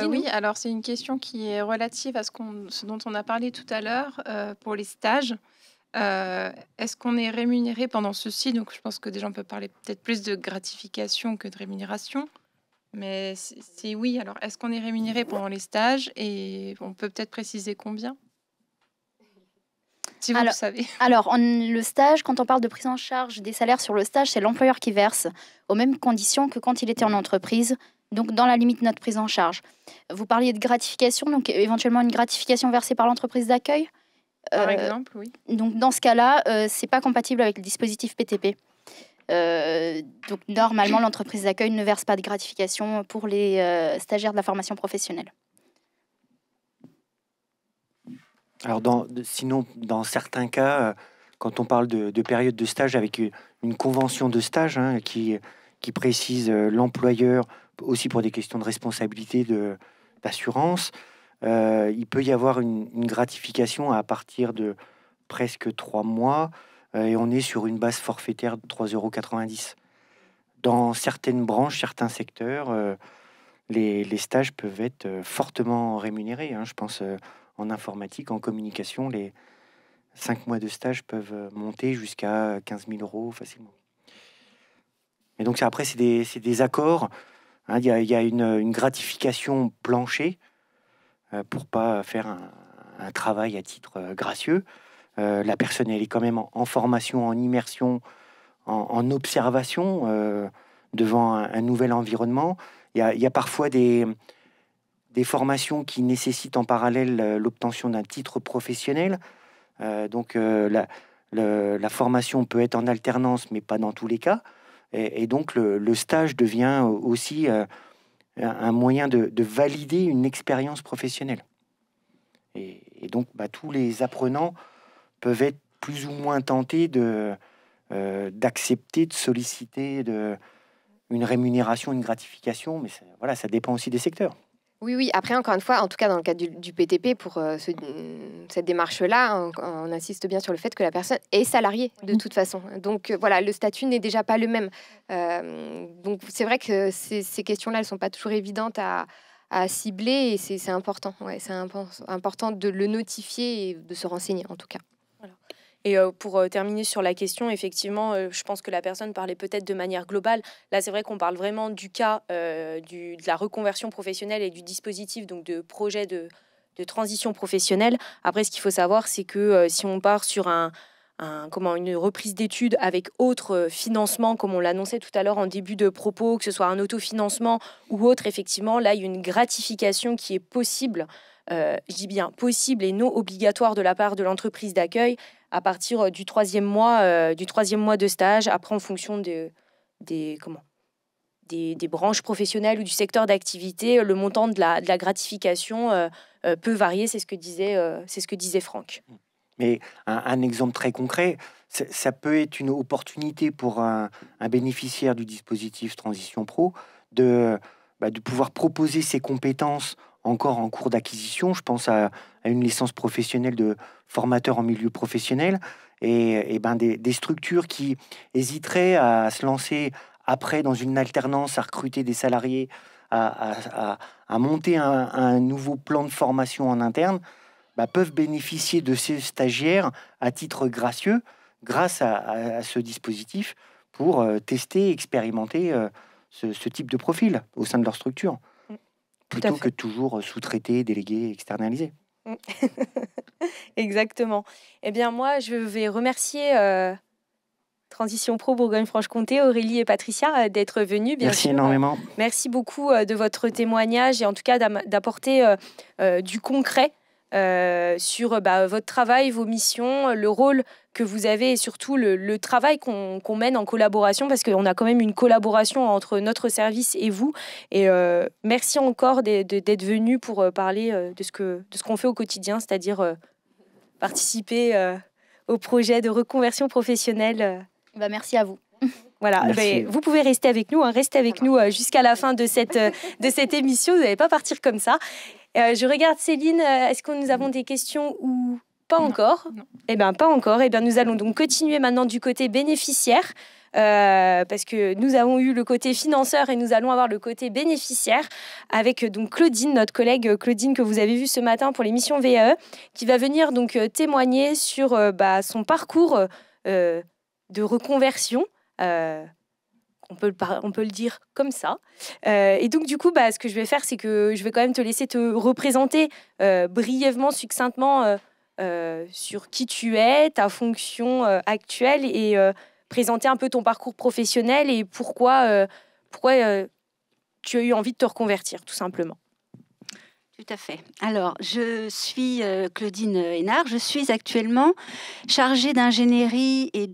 Oui, alors c'est une question qui est relative à ce dont on a parlé tout à l'heure pour les stages. Est-ce qu'on est rémunéré pendant ceci? Donc, je pense que déjà, on peut parler peut-être plus de gratification que de rémunération. Mais si oui, alors est-ce qu'on est rémunéré pendant les stages? Et on peut peut-être préciser combien? Si vous le savez. Alors, le stage, quand on parle de prise en charge des salaires sur le stage, c'est l'employeur qui verse aux mêmes conditions que quand il était en entreprise, donc dans la limite de notre prise en charge. Vous parliez de gratification, donc éventuellement une gratification versée par l'entreprise d'accueil. Par exemple, oui. Donc, dans ce cas-là, c'est pas compatible avec le dispositif PTP. Donc, normalement, l'entreprise d'accueil ne verse pas de gratification pour les stagiaires de la formation professionnelle. Alors, sinon, dans certains cas, quand on parle de période de stage avec une convention de stage qui précise l'employeur, aussi pour des questions de responsabilité d'assurance, il peut y avoir une gratification à partir de presque 3 mois et on est sur une base forfaitaire de 3,90 €. Dans certaines branches, certains secteurs, les stages peuvent être fortement rémunérés. Je pense en informatique, en communication, les 5 mois de stage peuvent monter jusqu'à 15 000 € facilement. Et donc après, c'est des accords. Il y a une gratification plancher pour pas faire un travail à titre gracieux. La personne, elle est quand même en formation, en immersion, en observation devant un nouvel environnement. Il y a parfois des formations qui nécessitent en parallèle l'obtention d'un titre professionnel. Donc la formation peut être en alternance, mais pas dans tous les cas. Et donc le stage devient aussi un moyen de valider une expérience professionnelle. Et donc tous les apprenants peuvent être plus ou moins tentés d'accepter, de solliciter une rémunération, une gratification, mais ça dépend aussi des secteurs. Oui. Après, encore une fois, en tout cas dans le cadre du PTP, pour cette démarche-là, on insiste bien sur le fait que la personne est salariée de toute façon. Donc voilà, le statut n'est déjà pas le même. Donc c'est vrai que ces questions-là, elles ne sont pas toujours évidentes à cibler et c'est important. Ouais, c'est important de le notifier et de se renseigner en tout cas. Et pour terminer sur la question, effectivement, je pense que la personne parlait peut-être de manière globale. Là, c'est vrai qu'on parle vraiment du cas de la reconversion professionnelle et du dispositif, donc de projet de transition professionnelle. Après, ce qu'il faut savoir, c'est que si on part sur une reprise d'études avec autre financement, comme on l'annonçait tout à l'heure en début de propos, que ce soit un autofinancement ou autre, effectivement, là, il y a une gratification qui est possible. Je dis bien possible et non obligatoire de la part de l'entreprise d'accueil à partir du troisième mois de stage, après en fonction des branches professionnelles ou du secteur d'activité, le montant de la gratification peut varier, c'est ce que disait Franck. Mais un exemple très concret, ça peut être une opportunité pour un bénéficiaire du dispositif Transition Pro de pouvoir proposer ses compétences encore en cours d'acquisition. Je pense à une licence professionnelle de formateur en milieu professionnel et des structures qui hésiteraient à se lancer après dans une alternance, à recruter des salariés, à monter un nouveau plan de formation en interne, peuvent bénéficier de ces stagiaires à titre gracieux grâce à ce dispositif pour tester, expérimenter ce type de profil au sein de leur structure. Plutôt que toujours sous-traiter, déléguer, externaliser. Exactement. Eh bien, moi, je vais remercier Transition Pro Bourgogne-Franche-Comté, Aurélie et Patricia, d'être venues. Merci énormément. Merci beaucoup de votre témoignage et en tout cas d'apporter du concret sur votre travail, vos missions, le rôle que vous avez et surtout le travail qu'on mène en collaboration, parce qu'on a quand même une collaboration entre notre service et vous. Et merci encore d'être venu pour parler de ce qu'on fait au quotidien, c'est-à-dire participer au projet de reconversion professionnelle. Merci à vous. Voilà, vous pouvez rester avec nous, restez avec nous jusqu'à la fin de cette émission, vous n'allez pas partir comme ça. Je regarde Céline, est-ce que nous avons des questions ou pas encore ? Non. Eh bien, pas encore. Eh bien, nous allons donc continuer maintenant du côté bénéficiaire, parce que nous avons eu le côté financeur et nous allons avoir le côté bénéficiaire avec donc Claudine, notre collègue Claudine que vous avez vue ce matin pour l'émission VAE, qui va venir donc témoigner sur son parcours de reconversion. On peut le dire comme ça. Et donc, du coup, ce que je vais faire, c'est que je vais quand même te laisser te représenter brièvement, succinctement sur qui tu es, ta fonction actuelle et présenter un peu ton parcours professionnel et pourquoi tu as eu envie de te reconvertir, tout simplement. Tout à fait. Alors, je suis Claudine Hénard. Je suis actuellement chargée d'ingénierie et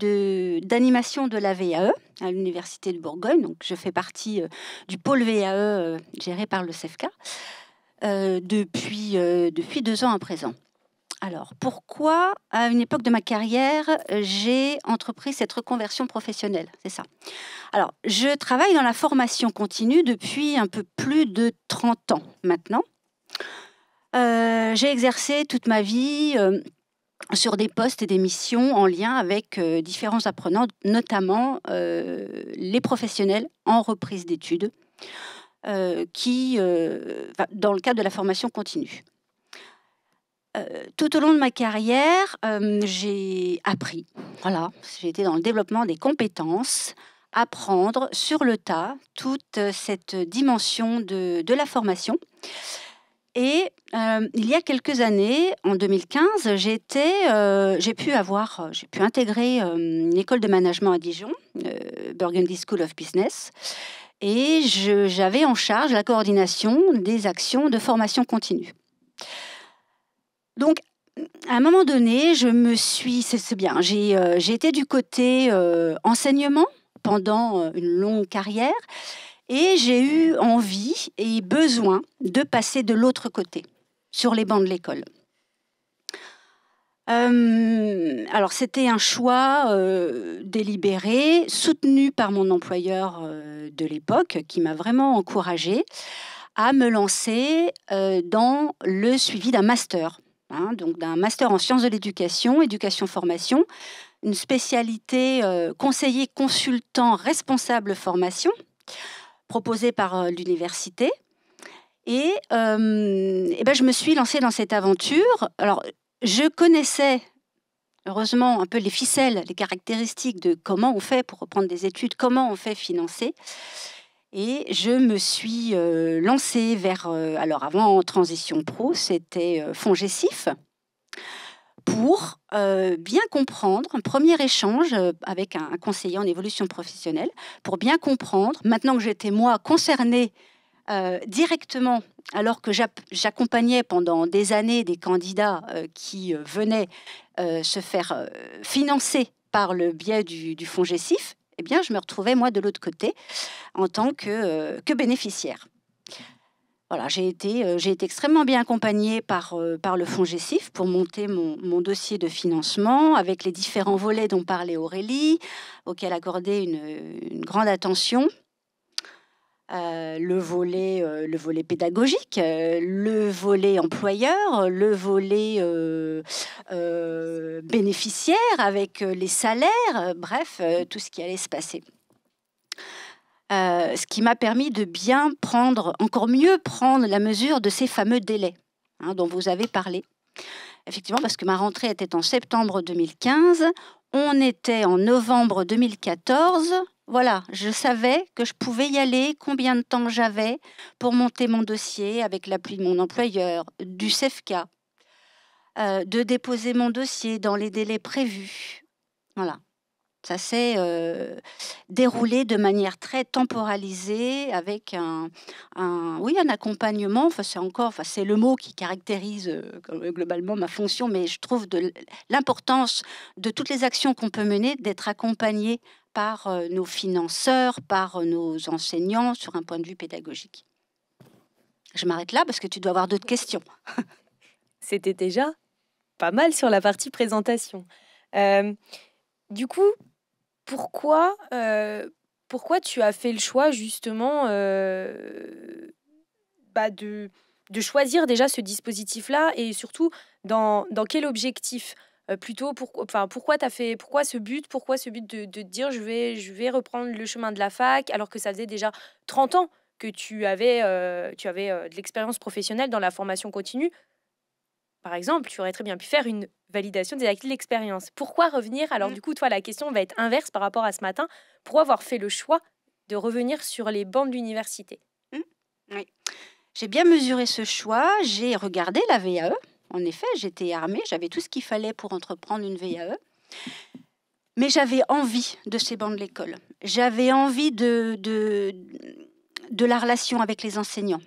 d'animation de la VAE à l'Université de Bourgogne. Donc, je fais partie du pôle VAE géré par le CEFCA depuis 2 ans à présent. Alors, pourquoi, à une époque de ma carrière, j'ai entrepris cette reconversion professionnelle ? C'est ça. Alors, je travaille dans la formation continue depuis un peu plus de 30 ans maintenant. J'ai exercé toute ma vie sur des postes et des missions en lien avec différents apprenants, notamment les professionnels en reprise d'études, dans le cadre de la formation continue. Tout au long de ma carrière, j'ai appris. Voilà, j'ai été dans le développement des compétences, apprendre sur le tas toute cette dimension de la formation. Et il y a quelques années, en 2015, j'ai pu intégrer une école de management à Dijon, Burgundy School of Business, et j'avais en charge la coordination des actions de formation continue. Donc, à un moment donné, c'est bien, j'ai été du côté enseignement pendant une longue carrière. Et j'ai eu envie et besoin de passer de l'autre côté, sur les bancs de l'école. Alors, c'était un choix délibéré, soutenu par mon employeur de l'époque, qui m'a vraiment encouragée à me lancer dans le suivi d'un master, donc d'un master en sciences de l'éducation, éducation-formation, une spécialité conseiller, consultant, responsable formation, proposée par l'université. Et, je me suis lancée dans cette aventure. Alors, je connaissais, heureusement, un peu les ficelles, les caractéristiques de comment on fait pour reprendre des études, comment on fait financer. Et je me suis lancée vers, alors avant Transition Pro, c'était Fongecif, pour bien comprendre, un premier échange avec un conseiller en évolution professionnelle, pour bien comprendre, maintenant que j'étais moi concernée directement, alors que j'accompagnais pendant des années des candidats qui venaient se faire financer par le biais du Fongecif, eh bien, je me retrouvais, moi, de l'autre côté, en tant que bénéficiaire. Voilà, j'ai été extrêmement bien accompagnée par le Fongecif pour monter mon dossier de financement avec les différents volets dont parlait Aurélie, auxquels accordait une grande attention. Le volet pédagogique, le volet employeur, le volet bénéficiaire avec les salaires, bref, tout ce qui allait se passer. Ce qui m'a permis de bien prendre, encore mieux prendre la mesure de ces fameux délais dont vous avez parlé. Effectivement, parce que ma rentrée était en septembre 2015, on était en novembre 2014. Voilà, je savais que je pouvais y aller, combien de temps j'avais pour monter mon dossier avec l'appui de mon employeur, du CEFCA, de déposer mon dossier dans les délais prévus. Voilà. Ça s'est déroulé de manière très temporalisée avec un accompagnement. C'est le mot qui caractérise globalement ma fonction, mais je trouve de l'importance de toutes les actions qu'on peut mener, d'être accompagné par nos financeurs, par nos enseignants sur un point de vue pédagogique. Je m'arrête là parce que tu dois avoir d'autres questions. C'était déjà pas mal sur la partie présentation. Du coup, pourquoi tu as fait le choix justement de choisir déjà ce dispositif-là et surtout dans quel objectif plutôt pourquoi ce but de dire je vais reprendre le chemin de la fac alors que ça faisait déjà 30 ans que tu avais de l'expérience professionnelle dans la formation continue. Par exemple, tu aurais très bien pu faire une validation des acquis de l'expérience. Pourquoi revenir? Alors du coup, toi, la question va être inverse par rapport à ce matin. Pourquoi avoir fait le choix de revenir sur les bancs de l'université? Oui. J'ai bien mesuré ce choix. J'ai regardé la VAE. En effet, j'étais armée. J'avais tout ce qu'il fallait pour entreprendre une VAE. Mais j'avais envie de ces bancs de l'école. J'avais envie de la relation avec les enseignants.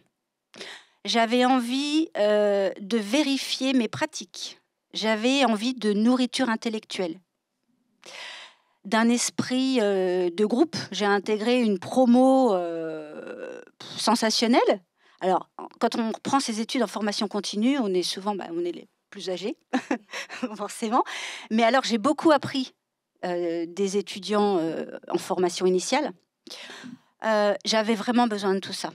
J'avais envie de vérifier mes pratiques. J'avais envie de nourriture intellectuelle, d'un esprit de groupe. J'ai intégré une promo sensationnelle. Alors, quand on reprend ses études en formation continue, on est souvent on est les plus âgés, forcément. Mais alors, j'ai beaucoup appris des étudiants en formation initiale. J'avais vraiment besoin de tout ça.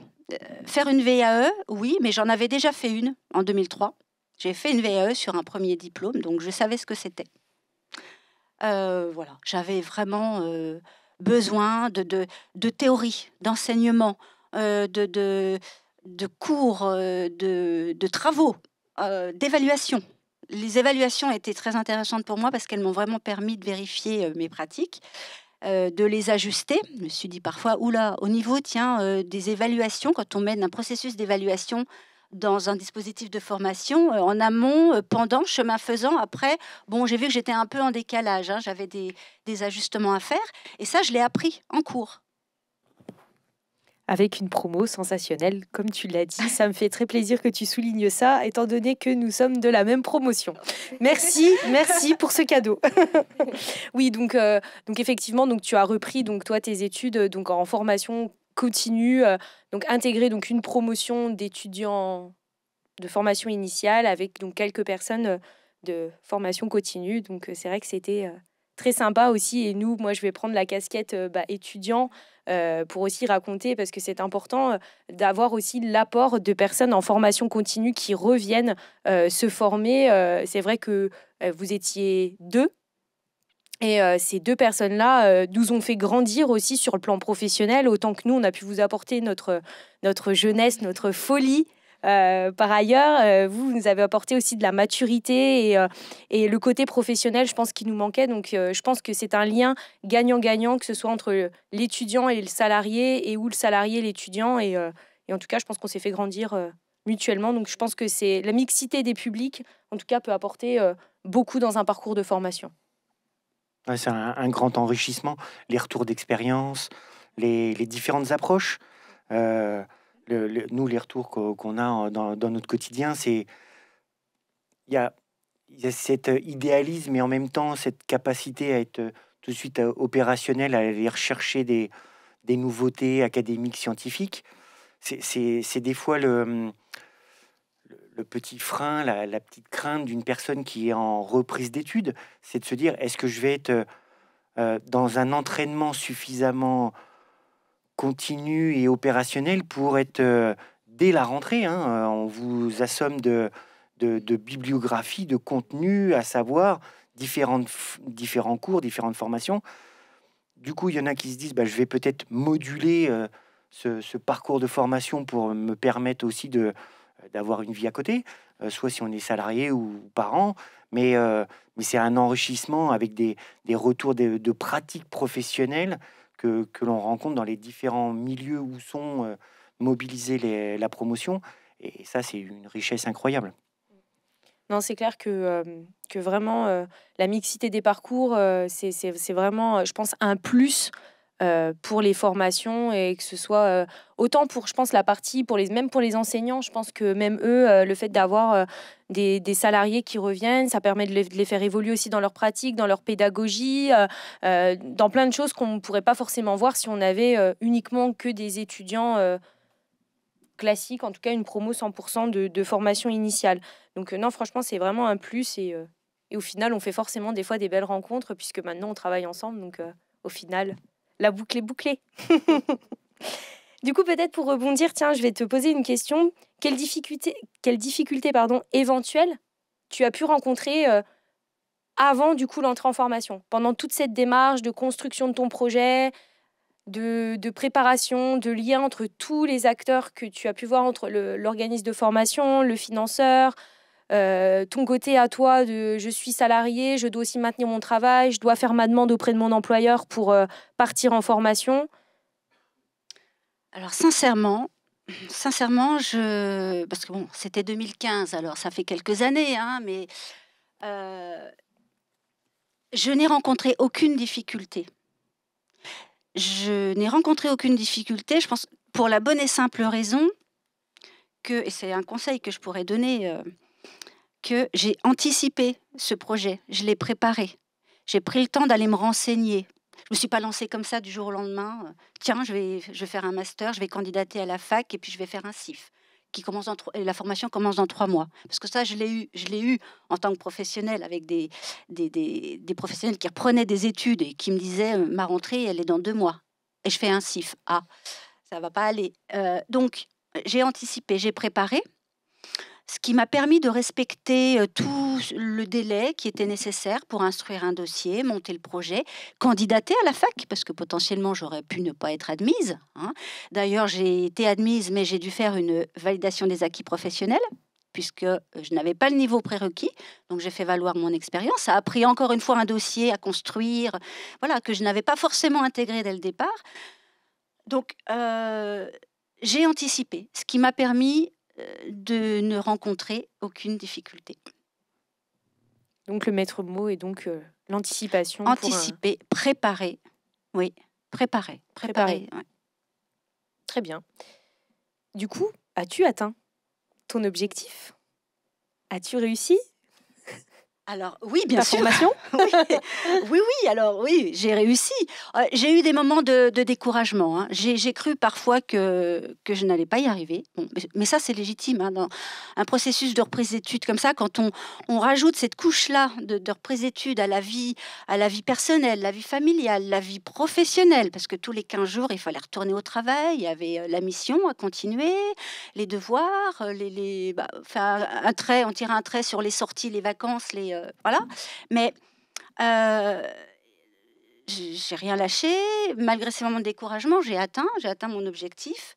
Faire une VAE, oui, mais j'en avais déjà fait une en 2003. J'ai fait une VAE sur un premier diplôme, donc je savais ce que c'était. Voilà, j'avais vraiment besoin de théorie, d'enseignement, de cours, de travaux, d'évaluation. Les évaluations étaient très intéressantes pour moi parce qu'elles m'ont vraiment permis de vérifier mes pratiques. De les ajuster. Je me suis dit parfois, oula, au niveau des évaluations, quand on mène un processus d'évaluation dans un dispositif de formation, en amont, pendant, chemin faisant, après, j'ai vu que j'étais un peu en décalage, j'avais des ajustements à faire, et ça, je l'ai appris en cours. Avec une promo sensationnelle, comme tu l'as dit. Ça me fait très plaisir que tu soulignes ça, étant donné que nous sommes de la même promotion. Merci pour ce cadeau. Oui, donc effectivement, donc tu as repris toi tes études donc en formation continue, donc intégré donc une promotion d'étudiants de formation initiale avec donc quelques personnes de formation continue. Donc c'est vrai que c'était très sympa aussi. Et nous, moi, je vais prendre la casquette étudiant pour aussi raconter, parce que c'est important d'avoir aussi l'apport de personnes en formation continue qui reviennent se former. C'est vrai que vous étiez 2. Et ces 2 personnes-là nous ont fait grandir aussi sur le plan professionnel, autant que nous, on a pu vous apporter notre jeunesse, notre folie. Par ailleurs, vous nous avez apporté aussi de la maturité et le côté professionnel, je pense, qui nous manquait. Donc, je pense que c'est un lien gagnant-gagnant, que ce soit entre l'étudiant et le salarié, et ou le salarié et l'étudiant. Et en tout cas, je pense qu'on s'est fait grandir mutuellement. Donc, je pense que c'est la mixité des publics, en tout cas, peut apporter beaucoup dans un parcours de formation. Ouais, c'est un grand enrichissement, les retours d'expérience, les différentes approches. Euh, Nous, les retours qu'on a dans notre quotidien, c'est il y a cet idéalisme et en même temps cette capacité à être tout de suite opérationnel, à aller rechercher des nouveautés académiques, scientifiques. C'est des fois le petit frein, la petite crainte d'une personne qui est en reprise d'études, c'est de se dire, est-ce que je vais être dans un entraînement suffisamment continu et opérationnel pour être dès la rentrée, hein, on vous assomme de bibliographie, de contenu, à savoir différents cours, différentes formations. Du coup, il y en a qui se disent, bah, je vais peut-être moduler ce parcours de formation pour me permettre aussi d'avoir une vie à côté, soit si on est salarié ou parent, mais c'est un enrichissement avec des retours de pratiques professionnelles que l'on rencontre dans les différents milieux où sont mobilisés la promotion. Et ça, c'est une richesse incroyable. Non, c'est clair que vraiment, la mixité des parcours, c'est vraiment, je pense, un plus pour les formations, et que ce soit autant pour, je pense, la partie, même pour les enseignants. Je pense que même eux, le fait d'avoir des salariés qui reviennent, ça permet de les faire évoluer aussi dans leur pratique, dans leur pédagogie, dans plein de choses qu'on ne pourrait pas forcément voir si on avait uniquement que des étudiants classique, en tout cas une promo 100% de formation initiale. Donc non, franchement, c'est vraiment un plus, et au final, on fait forcément des fois des belles rencontres, puisque maintenant, on travaille ensemble. Donc au final, la boucle est bouclée. Du coup, peut-être pour rebondir, tiens, je vais te poser une question. Quelle difficulté éventuelle tu as pu rencontrer avant, du coup, l'entrée en formation, pendant toute cette démarche de construction de ton projet, de préparation, de lien entre tous les acteurs que tu as pu voir, entre l'organisme de formation, le financeur, ton côté à toi de je suis salarié, je dois aussi maintenir mon travail, je dois faire ma demande auprès de mon employeur pour partir en formation. Alors sincèrement, parce que bon, c'était 2015, alors ça fait quelques années, hein, mais je n'ai rencontré aucune difficulté. Je pense, pour la bonne et simple raison que, et c'est un conseil que je pourrais donner, que j'ai anticipé ce projet, je l'ai préparé. J'ai pris le temps d'aller me renseigner. Je me suis pas lancée comme ça du jour au lendemain. Tiens, je vais faire un master, je vais candidater à la fac et puis je vais faire un CIF. Et la formation commence dans 3 mois. Parce que ça, je l'ai eu en tant que professionnel, avec des professionnels qui reprenaient des études et qui me disaient ma rentrée, elle est dans 2 mois. Et je fais un CIF. Ah, ça va pas aller. Donc, j'ai anticipé, j'ai préparé, ce qui m'a permis de respecter tout le délai qui était nécessaire pour instruire un dossier, monter le projet, candidater à la fac, parce que potentiellement j'aurais pu ne pas être admise, hein. D'ailleurs, j'ai été admise, mais j'ai dû faire une validation des acquis professionnels, puisque je n'avais pas le niveau prérequis, donc j'ai fait valoir mon expérience. Ça a pris encore une fois un dossier à construire, voilà, que je n'avais pas forcément intégré dès le départ. Donc, j'ai anticipé, ce qui m'a permis de ne rencontrer aucune difficulté. Donc le maître mot est donc l'anticipation. Anticiper, préparer. Oui, préparer. Ouais. Très bien. Du coup, as-tu atteint ton objectif? As-tu réussi? Alors oui, bien ta sûr. formation? Oui, alors oui, j'ai réussi. J'ai eu des moments de découragement, hein. J'ai cru parfois que je n'allais pas y arriver. Bon, mais ça, c'est légitime, hein, dans un processus de reprise d'études comme ça, quand on rajoute cette couche-là de reprise d'études à la vie personnelle, la vie familiale, la vie professionnelle, parce que tous les 15 jours, il fallait retourner au travail, il y avait la mission à continuer, les devoirs, faire un trait, on tirait un trait sur les sorties, les vacances, voilà. Mais j'ai rien lâché. Malgré ces moments de découragement, j'ai atteint mon objectif.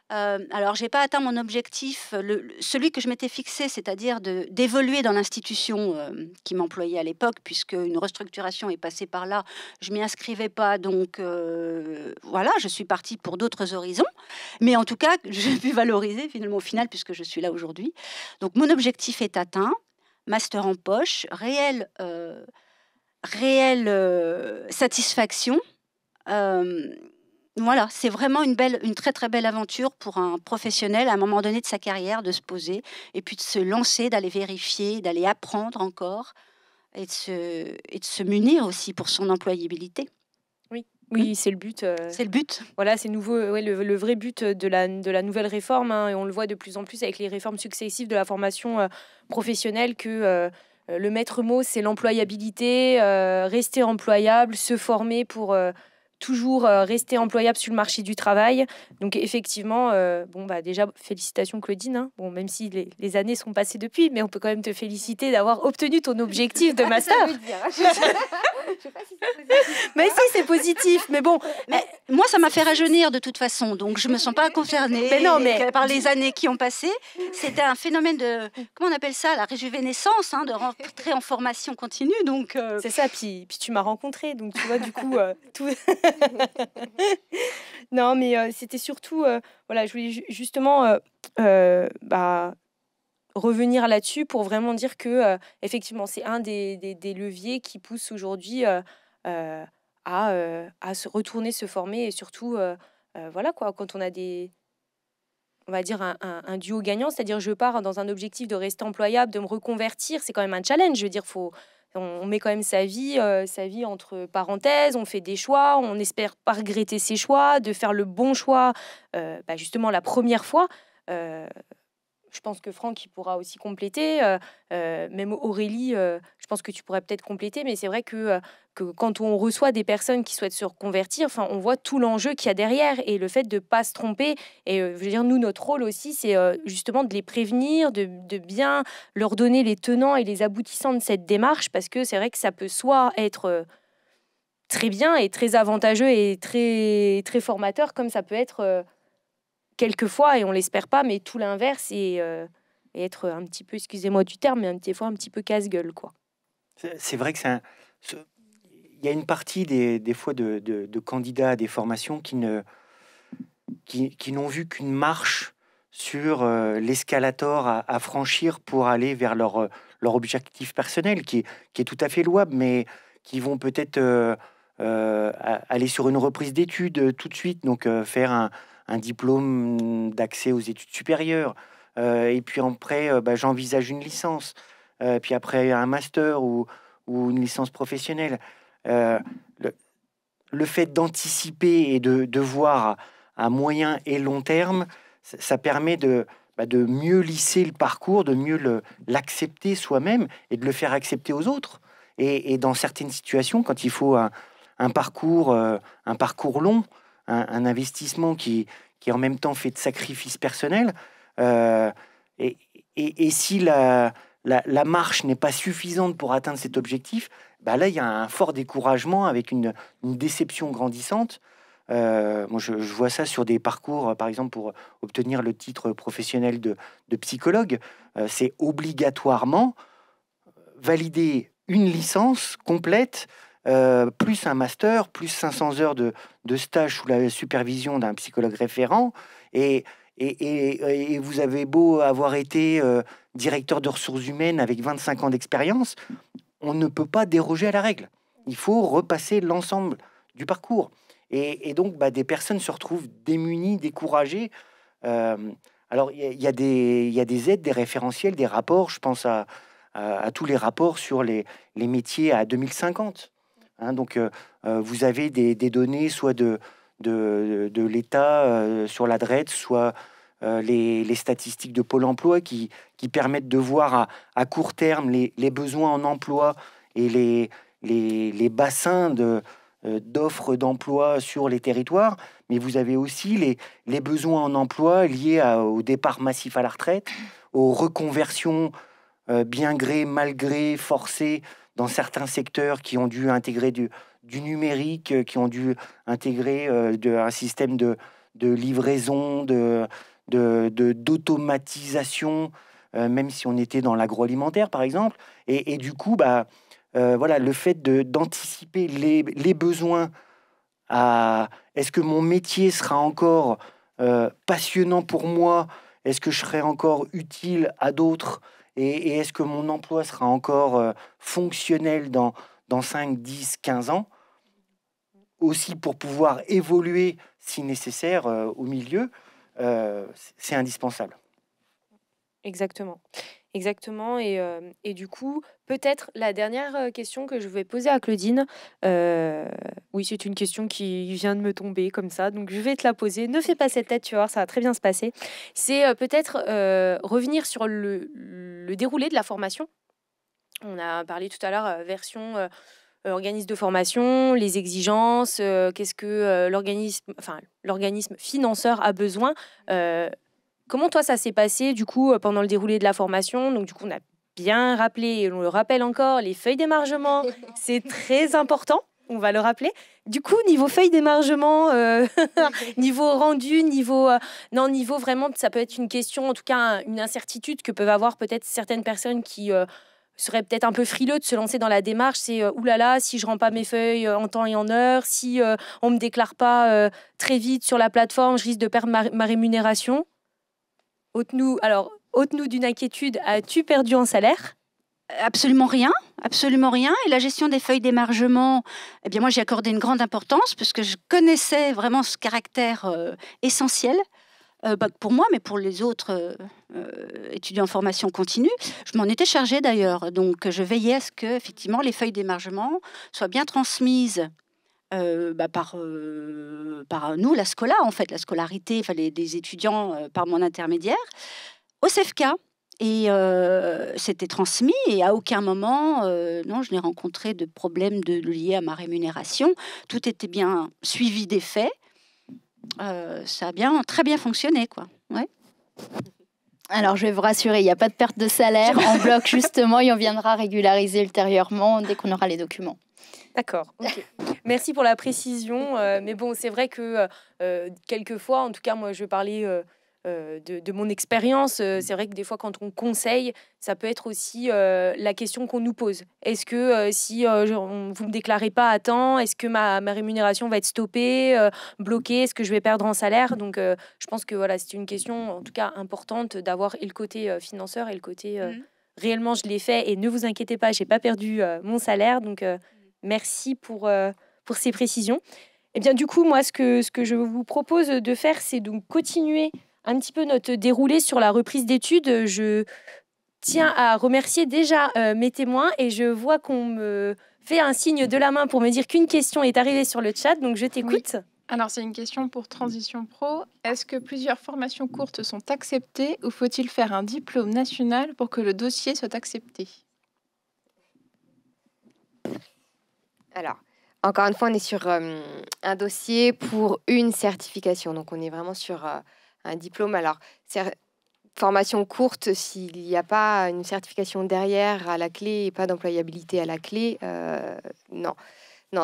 Alors, j'ai pas atteint mon objectif, celui que je m'étais fixé, c'est-à-dire d'évoluer dans l'institution qui m'employait à l'époque, puisque une restructuration est passée par là. Je m'y inscrivais pas, donc voilà, je suis partie pour d'autres horizons. Mais en tout cas, j'ai pu valoriser finalement au final, puisque je suis là aujourd'hui. Donc, mon objectif est atteint. Master en poche, réelle satisfaction. Voilà, c'est vraiment une très très belle aventure pour un professionnel à un moment donné de sa carrière, de se poser et puis de se lancer, d'aller vérifier, d'aller apprendre encore et de se munir aussi pour son employabilité. Oui, c'est le but. C'est le but. Voilà, c'est nouveau, ouais, le vrai but de la nouvelle réforme, hein, et on le voit de plus en plus avec les réformes successives de la formation professionnelle que le maître mot, c'est l'employabilité, rester employable, se former pour toujours rester employable sur le marché du travail. Donc effectivement, déjà, félicitations Claudine, hein. Bon, même si les années sont passées depuis, mais on peut quand même te féliciter d'avoir obtenu ton objectif de master. Je sais pas si c'est positif. Mais si, c'est positif, mais bon. Mais moi, ça m'a fait rajeunir de toute façon, donc je me sens pas concernée par les années qui ont passé. C'était un phénomène de, comment on appelle ça, la réjuvénescence, hein, de rentrer en formation continue. Donc c'est ça, puis tu m'as rencontrée, donc tu vois, du coup, tout... Non, mais c'était surtout, voilà, je voulais justement revenir là-dessus pour vraiment dire que effectivement, c'est un des leviers qui pousse aujourd'hui à se retourner, se former, et surtout, voilà quoi, quand on a on va dire un duo gagnant, c'est-à-dire je pars dans un objectif de rester employable, de me reconvertir, c'est quand même un challenge. Je veux dire, on met quand même sa vie entre parenthèses, on fait des choix, on espère pas regretter ses choix, de faire le bon choix, justement la première fois. Je pense que Franck il pourra aussi compléter, même Aurélie, je pense que tu pourrais peut-être compléter, mais c'est vrai que quand on reçoit des personnes qui souhaitent se reconvertir, on voit tout l'enjeu qu'il y a derrière et le fait de ne pas se tromper. Et je veux dire, nous, notre rôle aussi, c'est justement de les prévenir, de bien leur donner les tenants et les aboutissants de cette démarche, parce que c'est vrai que ça peut soit être très bien et très avantageux et très, très formateur, comme ça peut être... quelquefois, et on l'espère pas, mais tout l'inverse, et être un petit peu, excusez-moi du terme, mais des fois un petit peu casse-gueule, quoi. C'est vrai que il y a une partie des fois de candidats à des formations qui n'ont vu qu'une marche sur l'escalator à franchir pour aller vers leur objectif personnel, qui est tout à fait louable, mais qui vont peut-être aller sur une reprise d'études tout de suite, donc faire un diplôme d'accès aux études supérieures, et puis après, j'envisage une licence, puis après un master ou une licence professionnelle. Le fait d'anticiper et de voir à moyen et long terme, ça permet de mieux lisser le parcours, de mieux l'accepter soi-même et de le faire accepter aux autres. Et dans certaines situations, quand il faut un parcours long, un investissement qui en même temps fait de sacrifices personnels, et si la marche n'est pas suffisante pour atteindre cet objectif, là, il y a un fort découragement avec une déception grandissante. Moi, je vois ça sur des parcours, par exemple, pour obtenir le titre professionnel de psychologue. C'est obligatoirement valider une licence complète, plus un master, plus 500 heures de stage sous la supervision d'un psychologue référent. Et vous avez beau avoir été directeur de ressources humaines avec 25 ans d'expérience, on ne peut pas déroger à la règle. Il faut repasser l'ensemble du parcours. Et donc, des personnes se retrouvent démunies, découragées. Alors, il y a des aides, des référentiels, des rapports. Je pense à à tous les rapports sur les métiers à 2050. Hein, donc, vous avez des données soit de l'État sur la DREET, soit les statistiques de Pôle emploi qui permettent de voir à court terme les besoins en emploi et les bassins d'offres d'emploi sur les territoires. Mais vous avez aussi les besoins en emploi liés au départ massif à la retraite, aux reconversions bien gré, mal gré, forcées dans certains secteurs qui ont dû intégrer du numérique, qui ont dû intégrer un système de livraison, d'automatisation, même si on était dans l'agroalimentaire, par exemple. Et du coup, voilà, le fait d'anticiper les besoins est-ce que mon métier sera encore passionnant pour moi? Est-ce que je serai encore utile à d'autres? Et est-ce que mon emploi sera encore fonctionnel dans 5, 10, 15 ans? Aussi pour pouvoir évoluer si nécessaire au milieu, c'est indispensable. Exactement. Exactement. Et du coup, peut-être la dernière question que je vais poser à Claudine. Oui, c'est une question qui vient de me tomber comme ça, donc je vais te la poser. Ne fais pas cette tête, tu vas voir, ça va très bien se passer. C'est peut-être revenir sur le déroulé de la formation. On a parlé tout à l'heure version organisme de formation, les exigences, qu'est-ce que l'organisme financeur a besoin. Comment toi ça s'est passé du coup pendant le déroulé de la formation? Donc du coup on a bien rappelé et on le rappelle encore, les feuilles d'émargement, c'est très important, on va le rappeler. Du coup niveau feuilles d'émargement, niveau rendu, niveau vraiment, ça peut être une question, en tout cas une incertitude que peuvent avoir peut-être certaines personnes qui seraient peut-être un peu frileux de se lancer dans la démarche. C'est oulala, si je rends pas mes feuilles en temps et en heure, si on me déclare pas très vite sur la plateforme, je risque de perdre ma rémunération. Ôte-nous d'une inquiétude, as-tu perdu en salaire? Absolument rien, absolument rien. Et la gestion des feuilles d'émargement, eh bien moi j'y accordé une grande importance parce que je connaissais vraiment ce caractère essentiel pour moi, mais pour les autres étudiants en formation continue. Je m'en étais chargée d'ailleurs, donc je veillais à ce que effectivement les feuilles d'émargement soient bien transmises par nous, la Scola, en fait, la scolarité, des étudiants par mon intermédiaire, au CEFCA. Et c'était transmis et à aucun moment, non, je n'ai rencontré de problème lié à ma rémunération. Tout était bien suivi des faits. Ça a très bien fonctionné, quoi. Ouais. Alors, je vais vous rassurer, il n'y a pas de perte de salaire en bloc, justement, et on viendra régulariser ultérieurement dès qu'on aura les documents. D'accord, ok. Merci pour la précision. Mais bon, c'est vrai que quelquefois, en tout cas, moi, je vais parler de mon expérience. C'est vrai que des fois, quand on conseille, ça peut être aussi la question qu'on nous pose. Est-ce que si vous ne me déclarez pas à temps, est-ce que ma rémunération va être stoppée, bloquée? Est-ce que je vais perdre en salaire? Donc, je pense que voilà, c'est une question, en tout cas, importante d'avoir et le côté financeur et le côté réellement, je l'ai fait et ne vous inquiétez pas, je n'ai pas perdu mon salaire. Donc, merci pour ces précisions. Et bien, du coup, moi, ce que je vous propose de faire, c'est donc continuer un petit peu notre déroulé sur la reprise d'études. Je tiens à remercier déjà mes témoins et je vois qu'on me fait un signe de la main pour me dire qu'une question est arrivée sur le chat, donc je t'écoute. Oui. Alors, c'est une question pour Transition Pro. Est-ce que plusieurs formations courtes sont acceptées ou faut-il faire un diplôme national pour que le dossier soit accepté? Alors, encore une fois, on est sur un dossier pour une certification. Donc, on est vraiment sur un diplôme. Alors, formation courte, s'il n'y a pas une certification derrière à la clé et pas d'employabilité à la clé, non,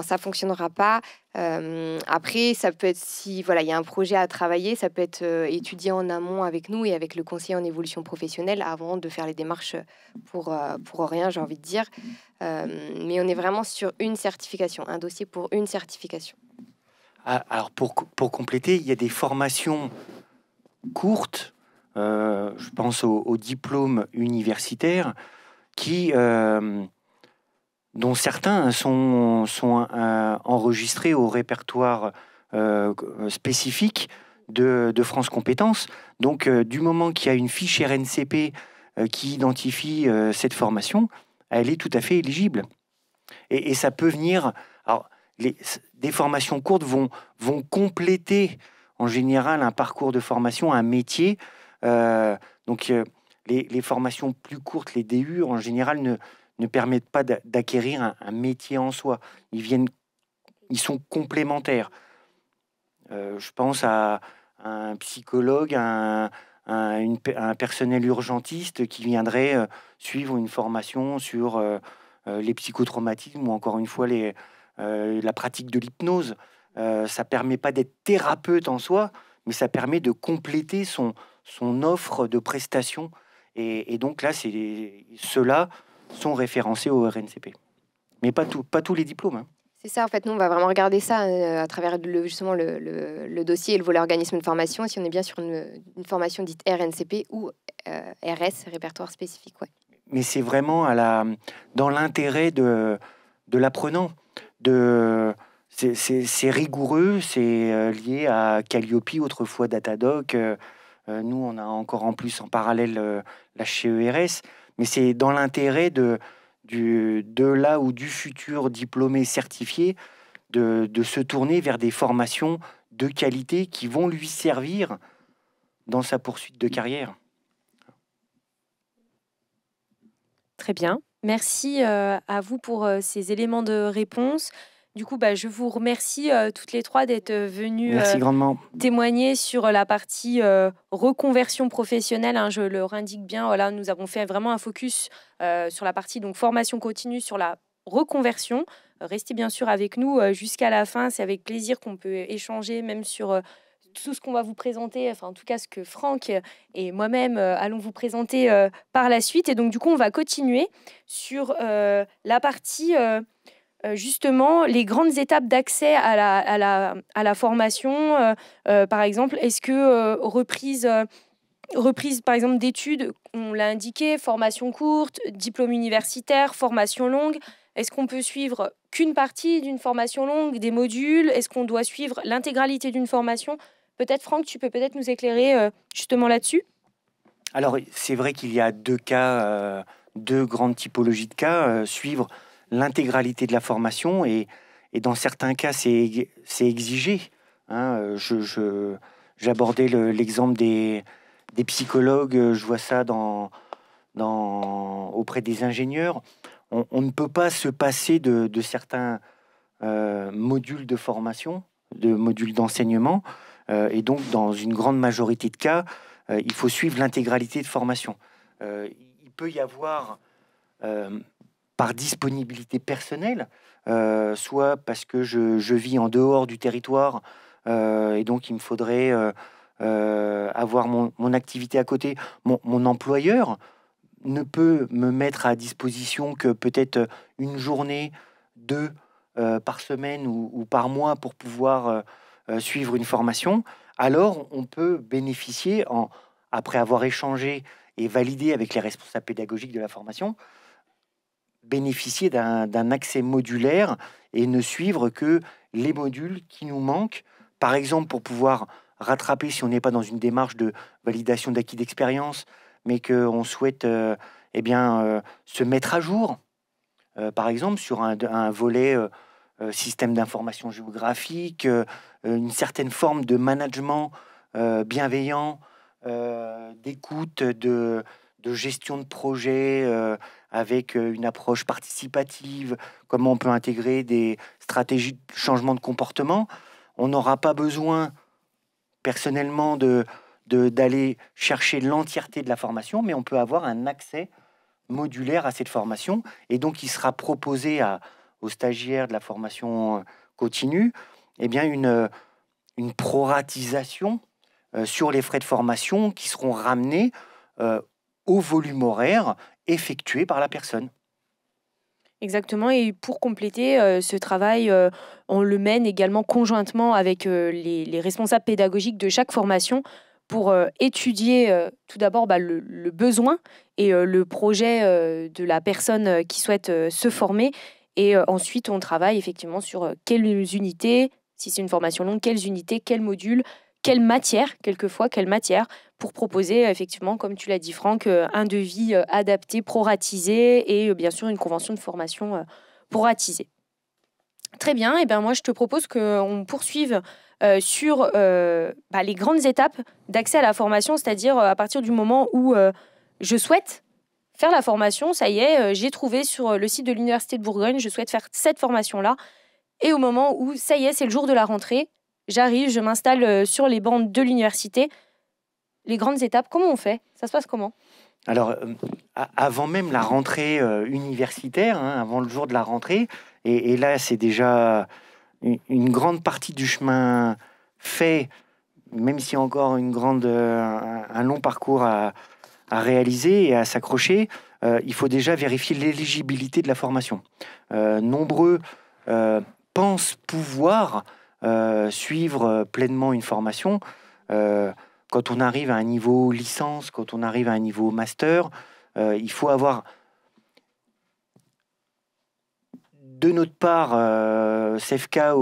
ça fonctionnera pas. Après, ça peut être, si voilà, il y a un projet à travailler, ça peut être étudié en amont avec nous et avec le conseiller en évolution professionnelle avant de faire les démarches pour rien, j'ai envie de dire. Mais on est vraiment sur une certification, un dossier pour une certification. Alors pour compléter, il y a des formations courtes, je pense au diplôme universitaire, dont certains sont enregistrés au répertoire spécifique de France Compétences. Donc, du moment qu'il y a une fiche RNCP qui identifie cette formation, elle est tout à fait éligible. Et ça peut venir... Alors, des formations courtes vont compléter en général un parcours de formation, un métier. Donc, les formations plus courtes, les DU, en général, ne permettent pas d'acquérir un métier en soi. Ils sont complémentaires. Je pense à un psychologue, un personnel urgentiste qui viendrait suivre une formation sur les psychotraumatismes ou encore une fois la pratique de l'hypnose. Ça permet pas d'être thérapeute en soi, mais ça permet de compléter son offre de prestations. Et donc là, ceux-là sont référencés au RNCP. Mais pas tous les diplômes. Hein. C'est ça, en fait, nous, on va vraiment regarder ça à travers justement le dossier et le volet organisme de formation, si on est bien sur une formation dite RNCP ou RS, répertoire spécifique. Ouais. Mais c'est vraiment dans l'intérêt de l'apprenant. C'est rigoureux, c'est lié à Calliope, autrefois Datadoc. Nous, on a encore en plus en parallèle la HCERS, mais c'est dans l'intérêt de là ou du futur diplômé certifié de se tourner vers des formations de qualité qui vont lui servir dans sa poursuite de carrière. Très bien. Merci à vous pour ces éléments de réponse. Du coup, je vous remercie toutes les trois d'être venues témoigner sur la partie reconversion professionnelle. Hein, je le indique bien, voilà, nous avons fait vraiment un focus sur la partie donc, formation continue, sur la reconversion. Restez bien sûr avec nous jusqu'à la fin. C'est avec plaisir qu'on peut échanger même sur tout ce qu'on va vous présenter, enfin en tout cas ce que Franck et moi-même allons vous présenter par la suite. Et donc du coup, on va continuer sur la partie... justement, les grandes étapes d'accès à la formation, par exemple, est-ce que reprise, par exemple, d'études, on l'a indiqué, formation courte, diplôme universitaire, formation longue, est-ce qu'on peut suivre qu'une partie d'une formation longue, des modules? Est-ce qu'on doit suivre l'intégralité d'une formation? Peut-être, Franck, tu peux peut-être nous éclairer justement là-dessus? Alors, c'est vrai qu'il y a deux cas, deux grandes typologies de cas, suivre l'intégralité de la formation et dans certains cas c'est exigé. Hein. J'abordais l'exemple des psychologues, je vois ça auprès des ingénieurs. On ne peut pas se passer de certains modules de formation, de modules d'enseignement, et donc dans une grande majorité de cas, il faut suivre l'intégralité de formation. Il peut y avoir par disponibilité personnelle, soit parce que je vis en dehors du territoire et donc il me faudrait avoir mon activité à côté. Mon employeur ne peut me mettre à disposition que peut-être une journée, deux par semaine ou par mois pour pouvoir suivre une formation. Alors on peut bénéficier, après avoir échangé et validé avec les responsables pédagogiques de la formation, bénéficier d'un accès modulaire et ne suivre que les modules qui nous manquent, par exemple pour pouvoir rattraper, si on n'est pas dans une démarche de validation d'acquis d'expérience, mais qu'on souhaite se mettre à jour, par exemple sur un volet système d'information géographique, une certaine forme de management bienveillant, d'écoute, de gestion de projet avec une approche participative, comment on peut intégrer des stratégies de changement de comportement. On n'aura pas besoin personnellement d'aller chercher l'entièreté de la formation, mais on peut avoir un accès modulaire à cette formation, et donc il sera proposé aux stagiaires de la formation continue une proratisation sur les frais de formation qui seront ramenés au volume horaire effectué par la personne. Exactement, et pour compléter ce travail, on le mène également conjointement avec les responsables pédagogiques de chaque formation pour étudier tout d'abord le besoin et le projet de la personne qui souhaite se former. Et ensuite, on travaille effectivement sur quelles unités, si c'est une formation longue, quelles unités, quels modules, quelle matière, pour proposer, effectivement, comme tu l'as dit, Franck, un devis adapté, proratisé et bien sûr une convention de formation proratisée. Très bien, et bien moi je te propose qu'on poursuive sur les grandes étapes d'accès à la formation, c'est-à-dire à partir du moment où je souhaite faire la formation, ça y est, j'ai trouvé sur le site de l'Université de Bourgogne, je souhaite faire cette formation-là, et au moment où, ça y est, c'est le jour de la rentrée, j'arrive, je m'installe sur les bancs de l'université. Les grandes étapes, comment on fait? Ça se passe comment? Alors, avant même la rentrée universitaire, avant le jour de la rentrée, et là, c'est déjà une grande partie du chemin fait, même si encore un long parcours à réaliser et à s'accrocher, il faut déjà vérifier l'éligibilité de la formation. Nombreux pensent pouvoir suivre pleinement une formation. Quand on arrive à un niveau licence, quand on arrive à un niveau master, il faut avoir de notre part, CEFCA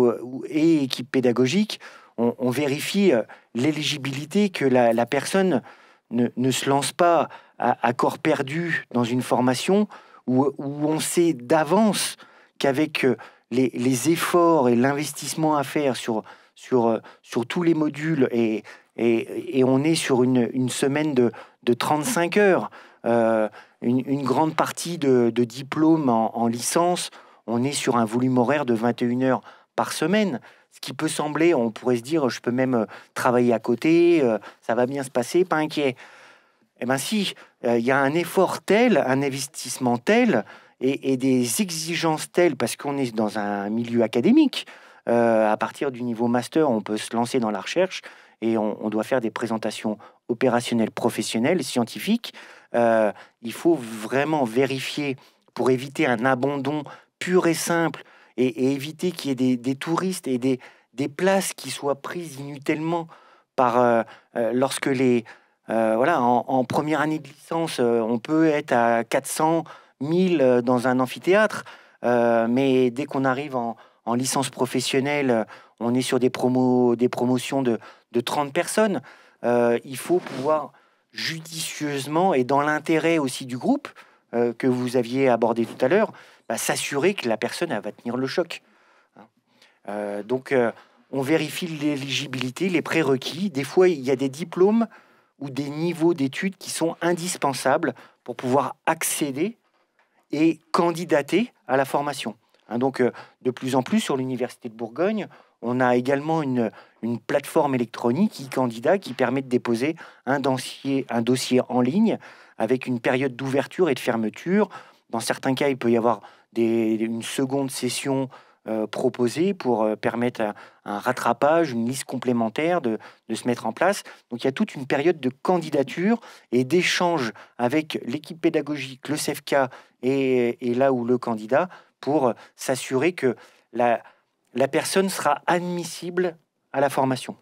et équipe pédagogique, on vérifie l'éligibilité, que la personne ne se lance pas à corps perdu dans une formation où on sait d'avance qu'avec les efforts et l'investissement à faire sur tous les modules, et on est sur une semaine de 35 heures, une grande partie de diplôme en licence, on est sur un volume horaire de 21 heures par semaine. Ce qui peut sembler, on pourrait se dire, je peux même travailler à côté, ça va bien se passer, pas inquiet. Eh bien si, il y a un effort tel, un investissement tel, et des exigences telles, parce qu'on est dans un milieu académique. À partir du niveau master, on peut se lancer dans la recherche, et on doit faire des présentations opérationnelles, professionnelles, scientifiques. Il faut vraiment vérifier, pour éviter un abandon pur et simple, et éviter qu'il y ait des touristes et des places qui soient prises inutilement lorsque en première année de licence, on peut être à 400, 1000 dans un amphithéâtre, mais dès qu'on arrive en licence professionnelle, on est sur des promotions de 30 personnes. Il faut pouvoir judicieusement, et dans l'intérêt aussi du groupe que vous aviez abordé tout à l'heure, s'assurer que la personne elle va tenir le choc. Donc, on vérifie l'éligibilité, les prérequis. Des fois, il y a des diplômes ou des niveaux d'études qui sont indispensables pour pouvoir accéder et candidater à la formation. Donc, de plus en plus, sur l'Université de Bourgogne, on a également une plateforme électronique e-candidat qui permet de déposer un dossier en ligne avec une période d'ouverture et de fermeture. Dans certains cas, il peut y avoir une seconde session proposée pour permettre un rattrapage, une liste complémentaire de se mettre en place. Donc il y a toute une période de candidature et d'échange avec l'équipe pédagogique, le CEFCA et là où le candidat, pour s'assurer que la personne sera admissible à la formation.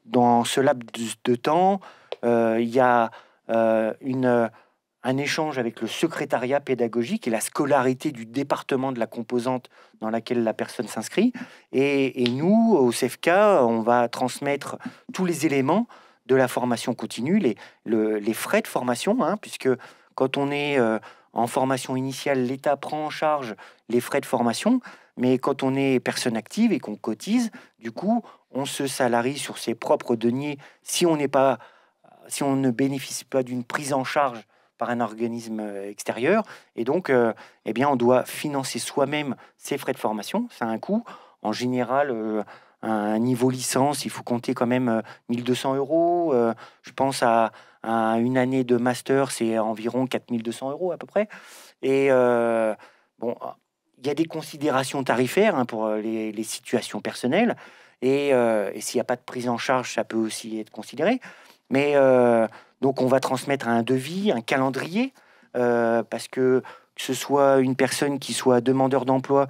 Dans ce laps de temps, il y a un échange avec le secrétariat pédagogique et la scolarité du département de la composante dans laquelle la personne s'inscrit. Et nous, au CEFCA, on va transmettre tous les éléments de la formation continue, les frais de formation, puisque quand on est en formation initiale, l'État prend en charge les frais de formation, mais quand on est personne active et qu'on cotise, du coup, on se salarie sur ses propres deniers si on ne bénéficie pas d'une prise en charge par un organisme extérieur. Et donc, on doit financer soi-même ses frais de formation. Ça a un coût. En général, un niveau licence, il faut compter quand même 1200 euros. Je pense à une année de master, c'est environ 4200 euros à peu près. Et il y a des considérations tarifaires pour les situations personnelles. Et s'il n'y a pas de prise en charge, ça peut aussi être considéré. Mais donc, on va transmettre un devis, un calendrier, parce que ce soit une personne qui soit demandeur d'emploi,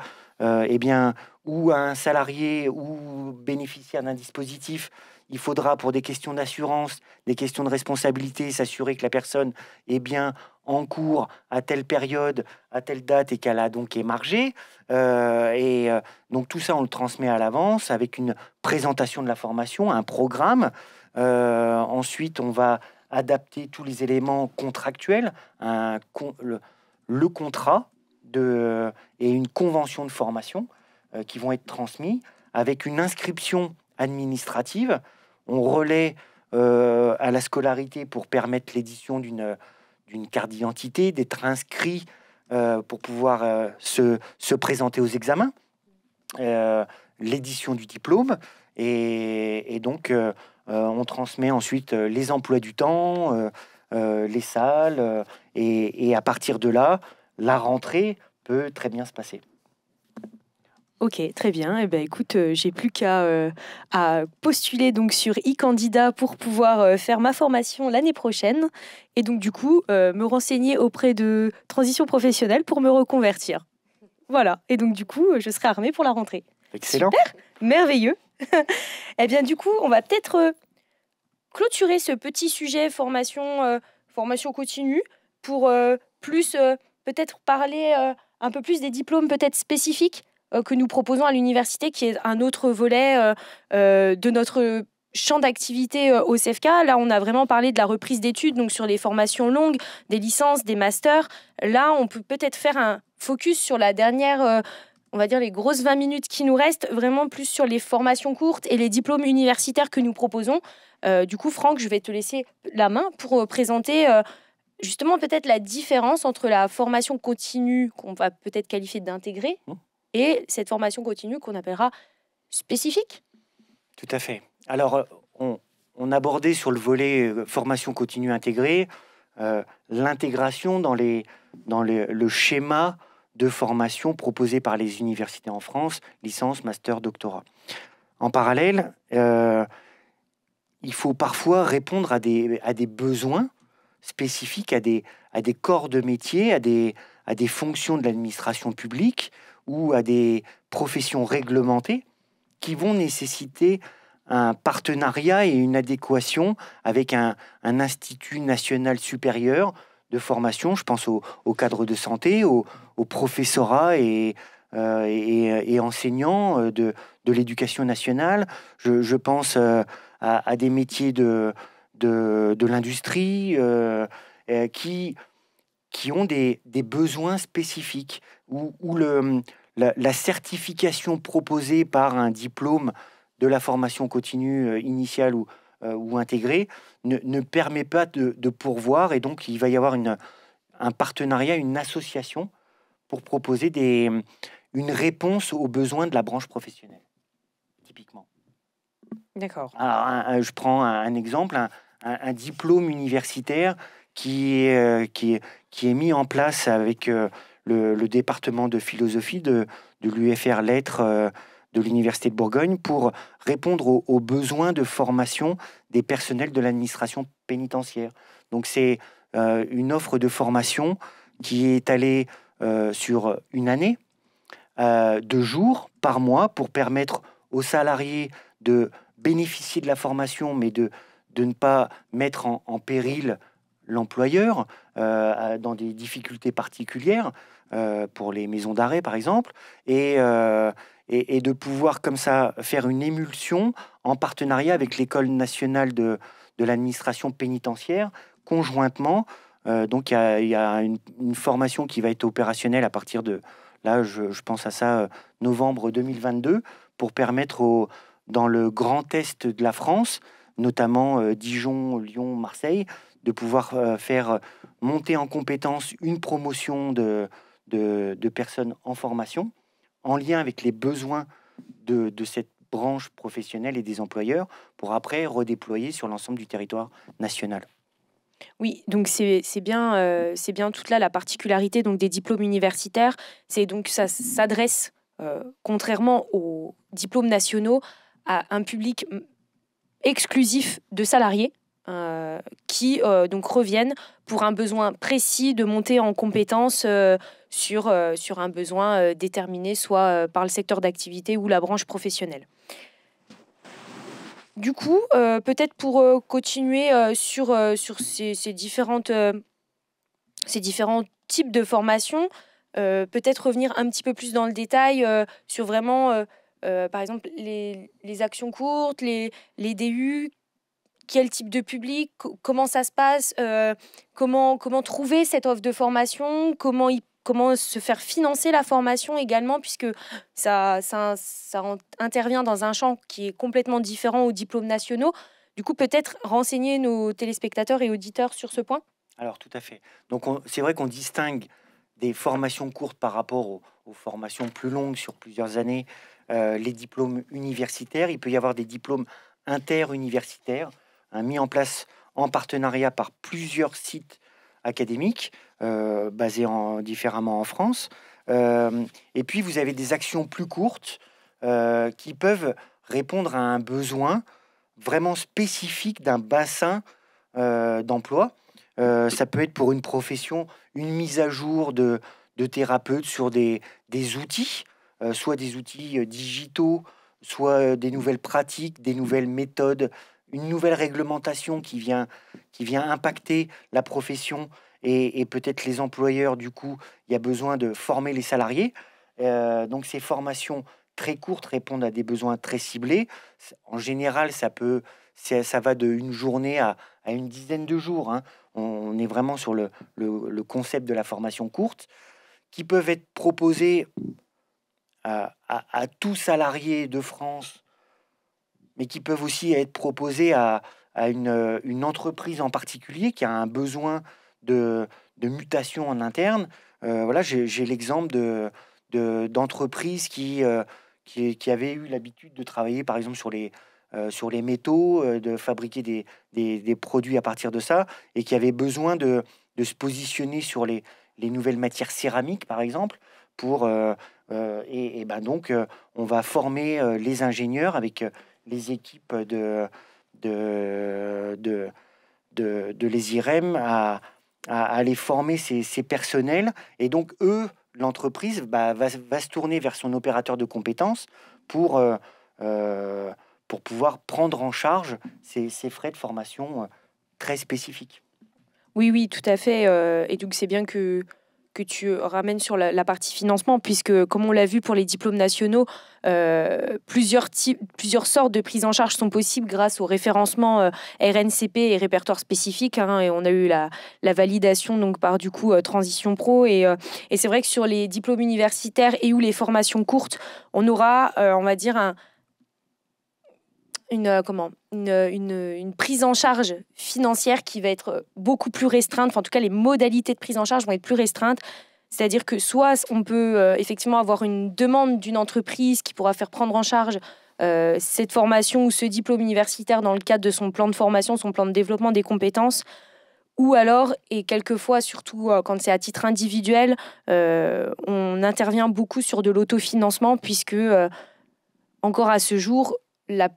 ou un salarié ou bénéficiaire d'un dispositif, il faudra, pour des questions d'assurance, des questions de responsabilité, s'assurer que la personne est bien en cours à telle période, à telle date, et qu'elle a donc émargé. Donc tout ça, on le transmet à l'avance avec une présentation de la formation, un programme. Ensuite, on va adapter tous les éléments contractuels, le contrat et une convention de formation qui vont être transmis avec une inscription administrative. On relaie à la scolarité pour permettre l'édition d'une carte d'identité, d'être inscrit pour pouvoir se présenter aux examens, l'édition du diplôme, et donc on transmet ensuite les emplois du temps, les salles, et à partir de là, la rentrée peut très bien se passer. Ok, très bien. Eh ben, écoute, j'ai plus qu'à à postuler donc sur e-candidat pour pouvoir faire ma formation l'année prochaine et donc du coup me renseigner auprès de Transition Professionnelle pour me reconvertir. Voilà. Et donc du coup, je serai armée pour la rentrée. Excellent. Super, merveilleux. Eh bien du coup, on va peut-être clôturer ce petit sujet formation continue pour plus peut-être parler un peu plus des diplômes peut-être spécifiques que nous proposons à l'université, qui est un autre volet de notre champ d'activité au CFK. Là, on a vraiment parlé de la reprise d'études, donc sur les formations longues, des licences, des masters. Là, on peut peut-être faire un focus sur la dernière, on va dire les grosses 20 minutes qui nous restent, vraiment plus sur les formations courtes et les diplômes universitaires que nous proposons. Du coup, Franck, je vais te laisser la main pour présenter justement peut-être la différence entre la formation continue, qu'on va peut-être qualifier d'intégrer, et cette formation continue qu'on appellera spécifique. Tout à fait. Alors, on abordait sur le volet formation continue intégrée l'intégration dans le schéma de formation proposé par les universités en France, licence, master, doctorat. En parallèle, il faut parfois répondre à des besoins spécifiques, à des corps de métier, à des fonctions de l'administration publique ou à des professions réglementées qui vont nécessiter un partenariat et une adéquation avec un institut national supérieur de formation. Je pense au cadre de santé, au professorat et enseignants de l'éducation nationale. Je pense à des métiers de l'industrie qui ont des besoins spécifiques, où la certification proposée par un diplôme de la formation continue initiale ou intégrée ne permet pas de pourvoir, et donc il va y avoir un partenariat, une association pour proposer une réponse aux besoins de la branche professionnelle, typiquement. D'accord. Alors, je prends un exemple, un diplôme universitaire qui est mis en place avec le département de philosophie de l'UFR Lettres de l'Université de Bourgogne pour répondre aux besoins de formation des personnels de l'administration pénitentiaire. Donc c'est une offre de formation qui est étalée sur une année, 2 jours par mois, pour permettre aux salariés de bénéficier de la formation, mais de ne pas mettre en péril l'employeur dans des difficultés particulières, pour les maisons d'arrêt par exemple, et de pouvoir comme ça faire une émulsion en partenariat avec l'École nationale de l'administration pénitentiaire conjointement. Donc il y a une formation qui va être opérationnelle à partir de, là je pense à ça, novembre 2022, pour permettre dans le Grand Est de la France, notamment Dijon, Lyon, Marseille, de pouvoir faire monter en compétence une promotion de personnes en formation, en lien avec les besoins de cette branche professionnelle et des employeurs, pour après redéployer sur l'ensemble du territoire national. Oui, donc c'est bien toute là la particularité donc des diplômes universitaires. C'est donc ça s'adresse, contrairement aux diplômes nationaux, à un public exclusif de salariés qui donc reviennent pour un besoin précis de monter en compétence sur un besoin déterminé, soit par le secteur d'activité ou la branche professionnelle. Du coup, peut-être pour continuer sur ces différents types de formations, peut-être revenir un petit peu plus dans le détail sur vraiment, par exemple, les actions courtes, les DU, quel type de public, comment ça se passe, comment trouver cette offre de formation, comment se faire financer la formation également, puisque ça intervient dans un champ qui est complètement différent aux diplômes nationaux. Du coup, peut-être renseigner nos téléspectateurs et auditeurs sur ce point. Alors, tout à fait. Donc, c'est vrai qu'on distingue des formations courtes par rapport aux formations plus longues sur plusieurs années, les diplômes universitaires. Il peut y avoir des diplômes interuniversitaires, mis en place en partenariat par plusieurs sites académiques, basés différemment en France. Et puis, vous avez des actions plus courtes qui peuvent répondre à un besoin vraiment spécifique d'un bassin d'emploi. Ça peut être pour une profession, une mise à jour de thérapeutes sur des outils, soit des outils digitaux, soit des nouvelles pratiques, des nouvelles méthodes, une nouvelle réglementation qui vient impacter la profession et peut-être les employeurs. Du coup, il y a besoin de former les salariés. Donc, ces formations très courtes répondent à des besoins très ciblés. En général, ça va de une journée à une dizaine de jours, hein. On est vraiment sur le concept de la formation courte, qui peuvent être proposées à tout salarié de France, mais qui peuvent aussi être proposées à une entreprise en particulier qui a un besoin de mutation en interne. Voilà, j'ai l'exemple d'entreprises qui avaient eu l'habitude de travailler, par exemple, sur les métaux, de fabriquer des produits à partir de ça, et qui avaient besoin de se positionner sur les nouvelles matières céramiques, par exemple, donc on va former les ingénieurs avec les équipes de les IREM à les former ces personnels. Et donc, l'entreprise va se tourner vers son opérateur de compétences pour pouvoir prendre en charge ces frais de formation très spécifiques. Oui, tout à fait. Et donc, c'est bien que tu ramènes sur la partie financement, puisque, comme on l'a vu pour les diplômes nationaux, plusieurs sortes de prise en charge sont possibles grâce au référencement RNCP et répertoire spécifique, hein, et on a eu la validation donc par du coup Transition Pro, et c'est vrai que sur les diplômes universitaires et ou les formations courtes, on aura, on va dire, une prise en charge financière qui va être beaucoup plus restreinte. Enfin, en tout cas, les modalités de prise en charge vont être plus restreintes. C'est-à-dire que soit on peut effectivement avoir une demande d'une entreprise qui pourra faire prendre en charge cette formation ou ce diplôme universitaire dans le cadre de son plan de formation, son plan de développement des compétences, ou alors, et quelquefois, surtout quand c'est à titre individuel, on intervient beaucoup sur de l'autofinancement, puisque encore à ce jour, la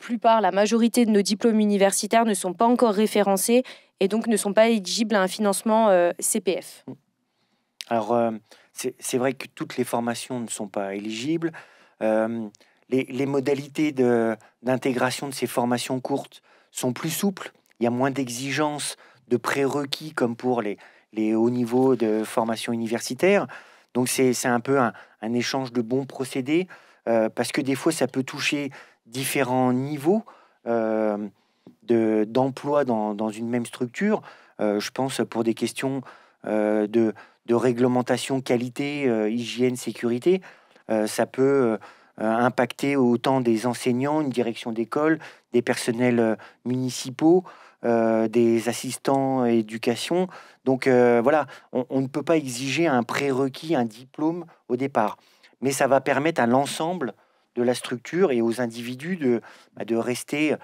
majorité de nos diplômes universitaires ne sont pas encore référencés et donc ne sont pas éligibles à un financement CPF. Alors, c'est vrai que toutes les formations ne sont pas éligibles. Les modalités d'intégration de ces formations courtes sont plus souples. Il y a moins d'exigences, de prérequis comme pour les hauts niveaux de formation universitaire. Donc, c'est un peu un échange de bons procédés, parce que des fois, ça peut toucher différents niveaux d'emploi dans une même structure. Je pense pour des questions de réglementation, qualité, hygiène, sécurité. Ça peut impacter autant des enseignants, une direction d'école, des personnels municipaux, des assistants éducation. Donc voilà, on ne peut pas exiger un prérequis, un diplôme au départ. Mais ça va permettre à l'ensemble de la structure et aux individus de rester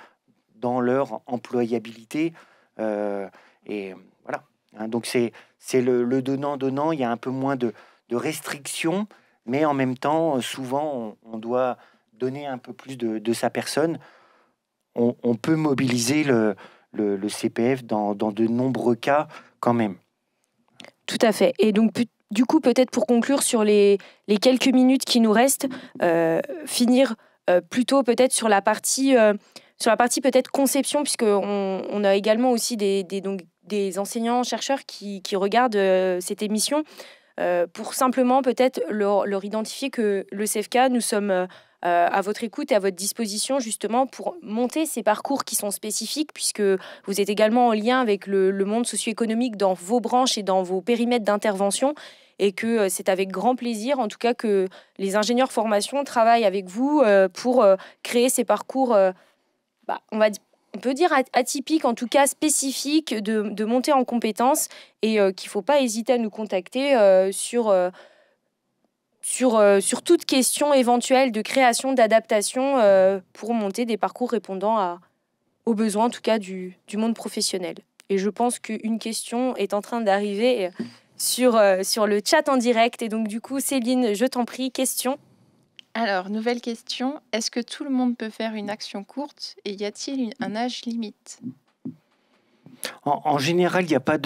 dans leur employabilité. Et voilà. Hein, donc c'est le donnant-donnant. Il y a un peu moins de restrictions, mais en même temps, souvent, on doit donner un peu plus de sa personne. On peut mobiliser le CPF dans de nombreux cas quand même. Tout à fait. Et donc, du coup, peut-être pour conclure sur les quelques minutes qui nous restent, finir plutôt peut-être sur la partie sur la partie peut-être conception, puisqu'on a également aussi des enseignants-chercheurs qui regardent cette émission, pour simplement peut-être leur identifier que le CFK, nous sommes à votre écoute et à votre disposition justement pour monter ces parcours qui sont spécifiques, puisque vous êtes également en lien avec le monde socio-économique dans vos branches et dans vos périmètres d'intervention, et que c'est avec grand plaisir, en tout cas, que les ingénieurs formation travaillent avec vous pour créer ces parcours, on peut dire atypiques, en tout cas spécifiques, de montée en compétences, et qu'il ne faut pas hésiter à nous contacter sur toute question éventuelle de création, d'adaptation pour monter des parcours répondant aux besoins, en tout cas, du monde professionnel. Et je pense qu'une question est en train d'arriver sur le chat en direct. Et donc, du coup, Céline, je t'en prie, question. Alors, nouvelle question. Est-ce que tout le monde peut faire une action courte et y a-t-il un âge limite? En général, il n'y a pas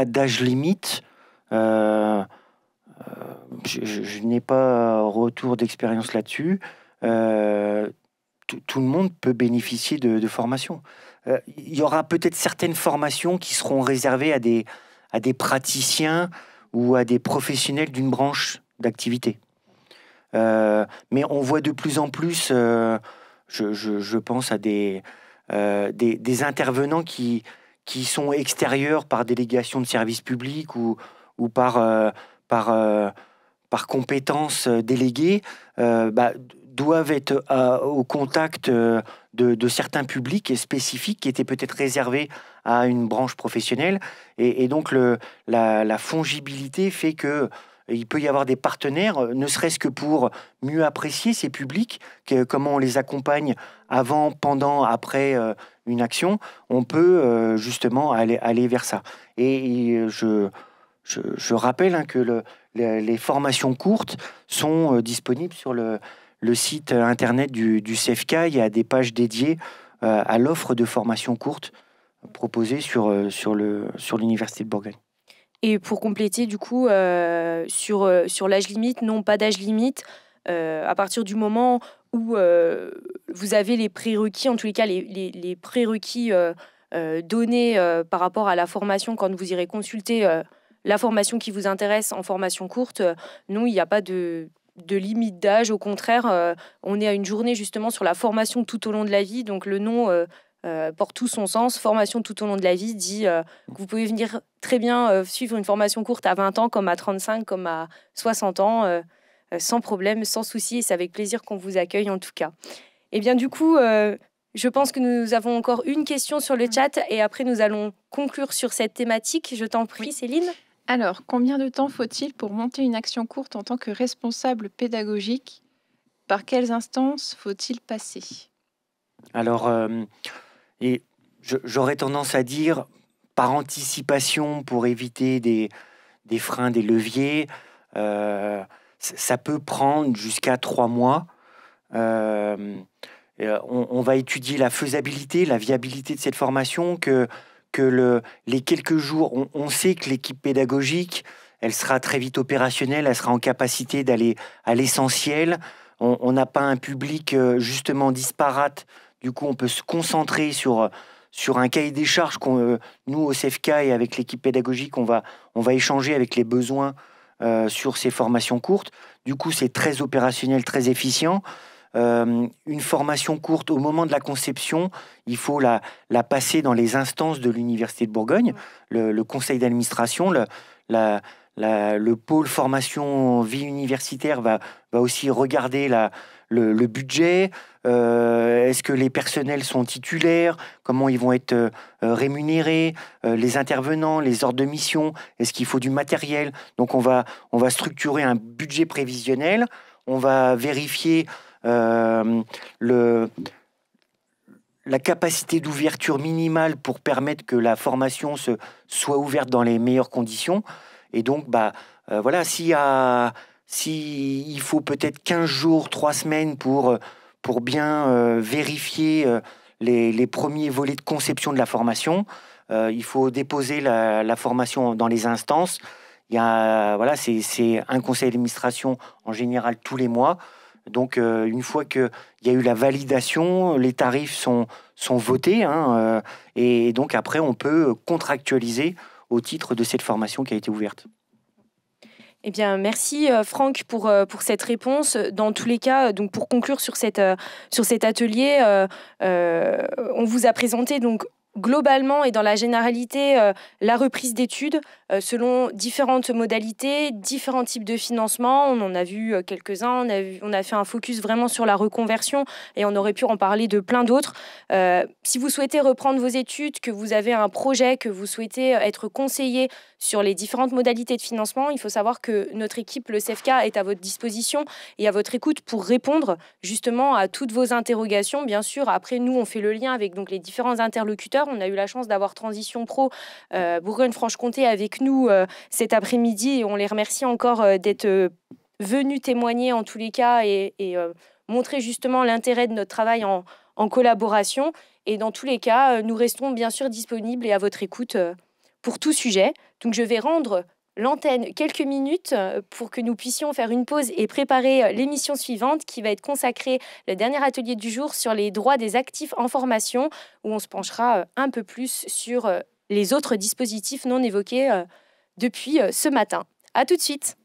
d'âge limite. Je n'ai pas retour d'expérience là-dessus. Tout le monde peut bénéficier de formations. Il y aura peut-être certaines formations qui seront réservées à des praticiens ou à des professionnels d'une branche d'activité. Mais on voit de plus en plus, je pense à des intervenants qui sont extérieurs par délégation de service public ou par compétences déléguées, doivent être au contact de certains publics spécifiques qui étaient peut-être réservés à une branche professionnelle. Et donc, la fongibilité fait que il peut y avoir des partenaires, ne serait-ce que pour mieux apprécier ces publics, comment on les accompagne avant, pendant, après une action. On peut justement aller vers ça. Et je rappelle que les formations courtes sont disponibles sur le site internet du CFK. Il y a des pages dédiées à l'offre de formation courte proposée sur l'Université de Bourgogne. Et pour compléter, du coup, sur l'âge limite, non, pas d'âge limite. À partir du moment où vous avez les prérequis, en tous les cas, les prérequis donnés par rapport à la formation, quand vous irez consulter la formation qui vous intéresse en formation courte, non, il n'y a pas de limite d'âge. Au contraire, on est à une journée justement sur la formation tout au long de la vie. Donc le nom porte tout son sens. Formation tout au long de la vie dit que vous pouvez venir très bien suivre une formation courte à 20 ans, comme à 35, comme à 60 ans, sans problème, sans souci. Et c'est avec plaisir qu'on vous accueille en tout cas. Et bien du coup, je pense que nous avons encore une question sur le chat et après nous allons conclure sur cette thématique. Je t'en prie, Céline. Alors, combien de temps faut-il pour monter une action courte en tant que responsable pédagogique? Par quelles instances faut-il passer? Alors, j'aurais tendance à dire, par anticipation, pour éviter des freins, des leviers, ça peut prendre jusqu'à 3 mois. On va étudier la faisabilité, la viabilité de cette formation, que les quelques jours, on sait que l'équipe pédagogique, elle sera très vite opérationnelle, elle sera en capacité d'aller à l'essentiel. On n'a pas un public justement disparate. Du coup, on peut se concentrer sur un cahier des charges nous, au CFK et avec l'équipe pédagogique, on va échanger avec les besoins sur ces formations courtes. Du coup, c'est très opérationnel, très efficient. Une formation courte, au moment de la conception, il faut la passer dans les instances de l'Université de Bourgogne, le conseil d'administration, le pôle formation vie universitaire va aussi regarder le budget. Est-ce que les personnels sont titulaires? Comment ils vont être rémunérés? Les intervenants, les ordres de mission, est-ce qu'il faut du matériel? Donc on va structurer un budget prévisionnel. On va vérifier la capacité d'ouverture minimale pour permettre que la formation soit ouverte dans les meilleures conditions. Et donc, voilà, s'il faut peut-être 15 jours, 3 semaines pour bien vérifier les premiers volets de conception de la formation, il faut déposer la formation dans les instances. C'est un conseil d'administration en général tous les mois. Donc, une fois qu'il y a eu la validation, les tarifs sont votés, hein, et donc après, on peut contractualiser au titre de cette formation qui a été ouverte. Eh bien, merci Franck pour cette réponse. Dans tous les cas, donc pour conclure sur cet atelier, on vous a présenté donc globalement et dans la généralité la reprise d'études selon différentes modalités, différents types de financement. On en a vu quelques-uns, on a fait un focus vraiment sur la reconversion et on aurait pu en parler de plein d'autres. Si vous souhaitez reprendre vos études, que vous avez un projet, que vous souhaitez être conseillé sur les différentes modalités de financement, il faut savoir que notre équipe, le CEFCA, est à votre disposition et à votre écoute pour répondre justement à toutes vos interrogations. Bien sûr, après, nous, on fait le lien avec donc, les différents interlocuteurs. On a eu la chance d'avoir Transition Pro Bourgogne-Franche-Comté avec nous cet après-midi et on les remercie encore d'être venus témoigner en tous les cas et montrer justement l'intérêt de notre travail en collaboration. Et dans tous les cas, nous restons bien sûr disponibles et à votre écoute pour tout sujet. Donc je vais rendre l'antenne quelques minutes pour que nous puissions faire une pause et préparer l'émission suivante qui va être consacrée, le dernier atelier du jour, sur les droits des actifs en formation, où on se penchera un peu plus sur les autres dispositifs non évoqués depuis ce matin. À tout de suite.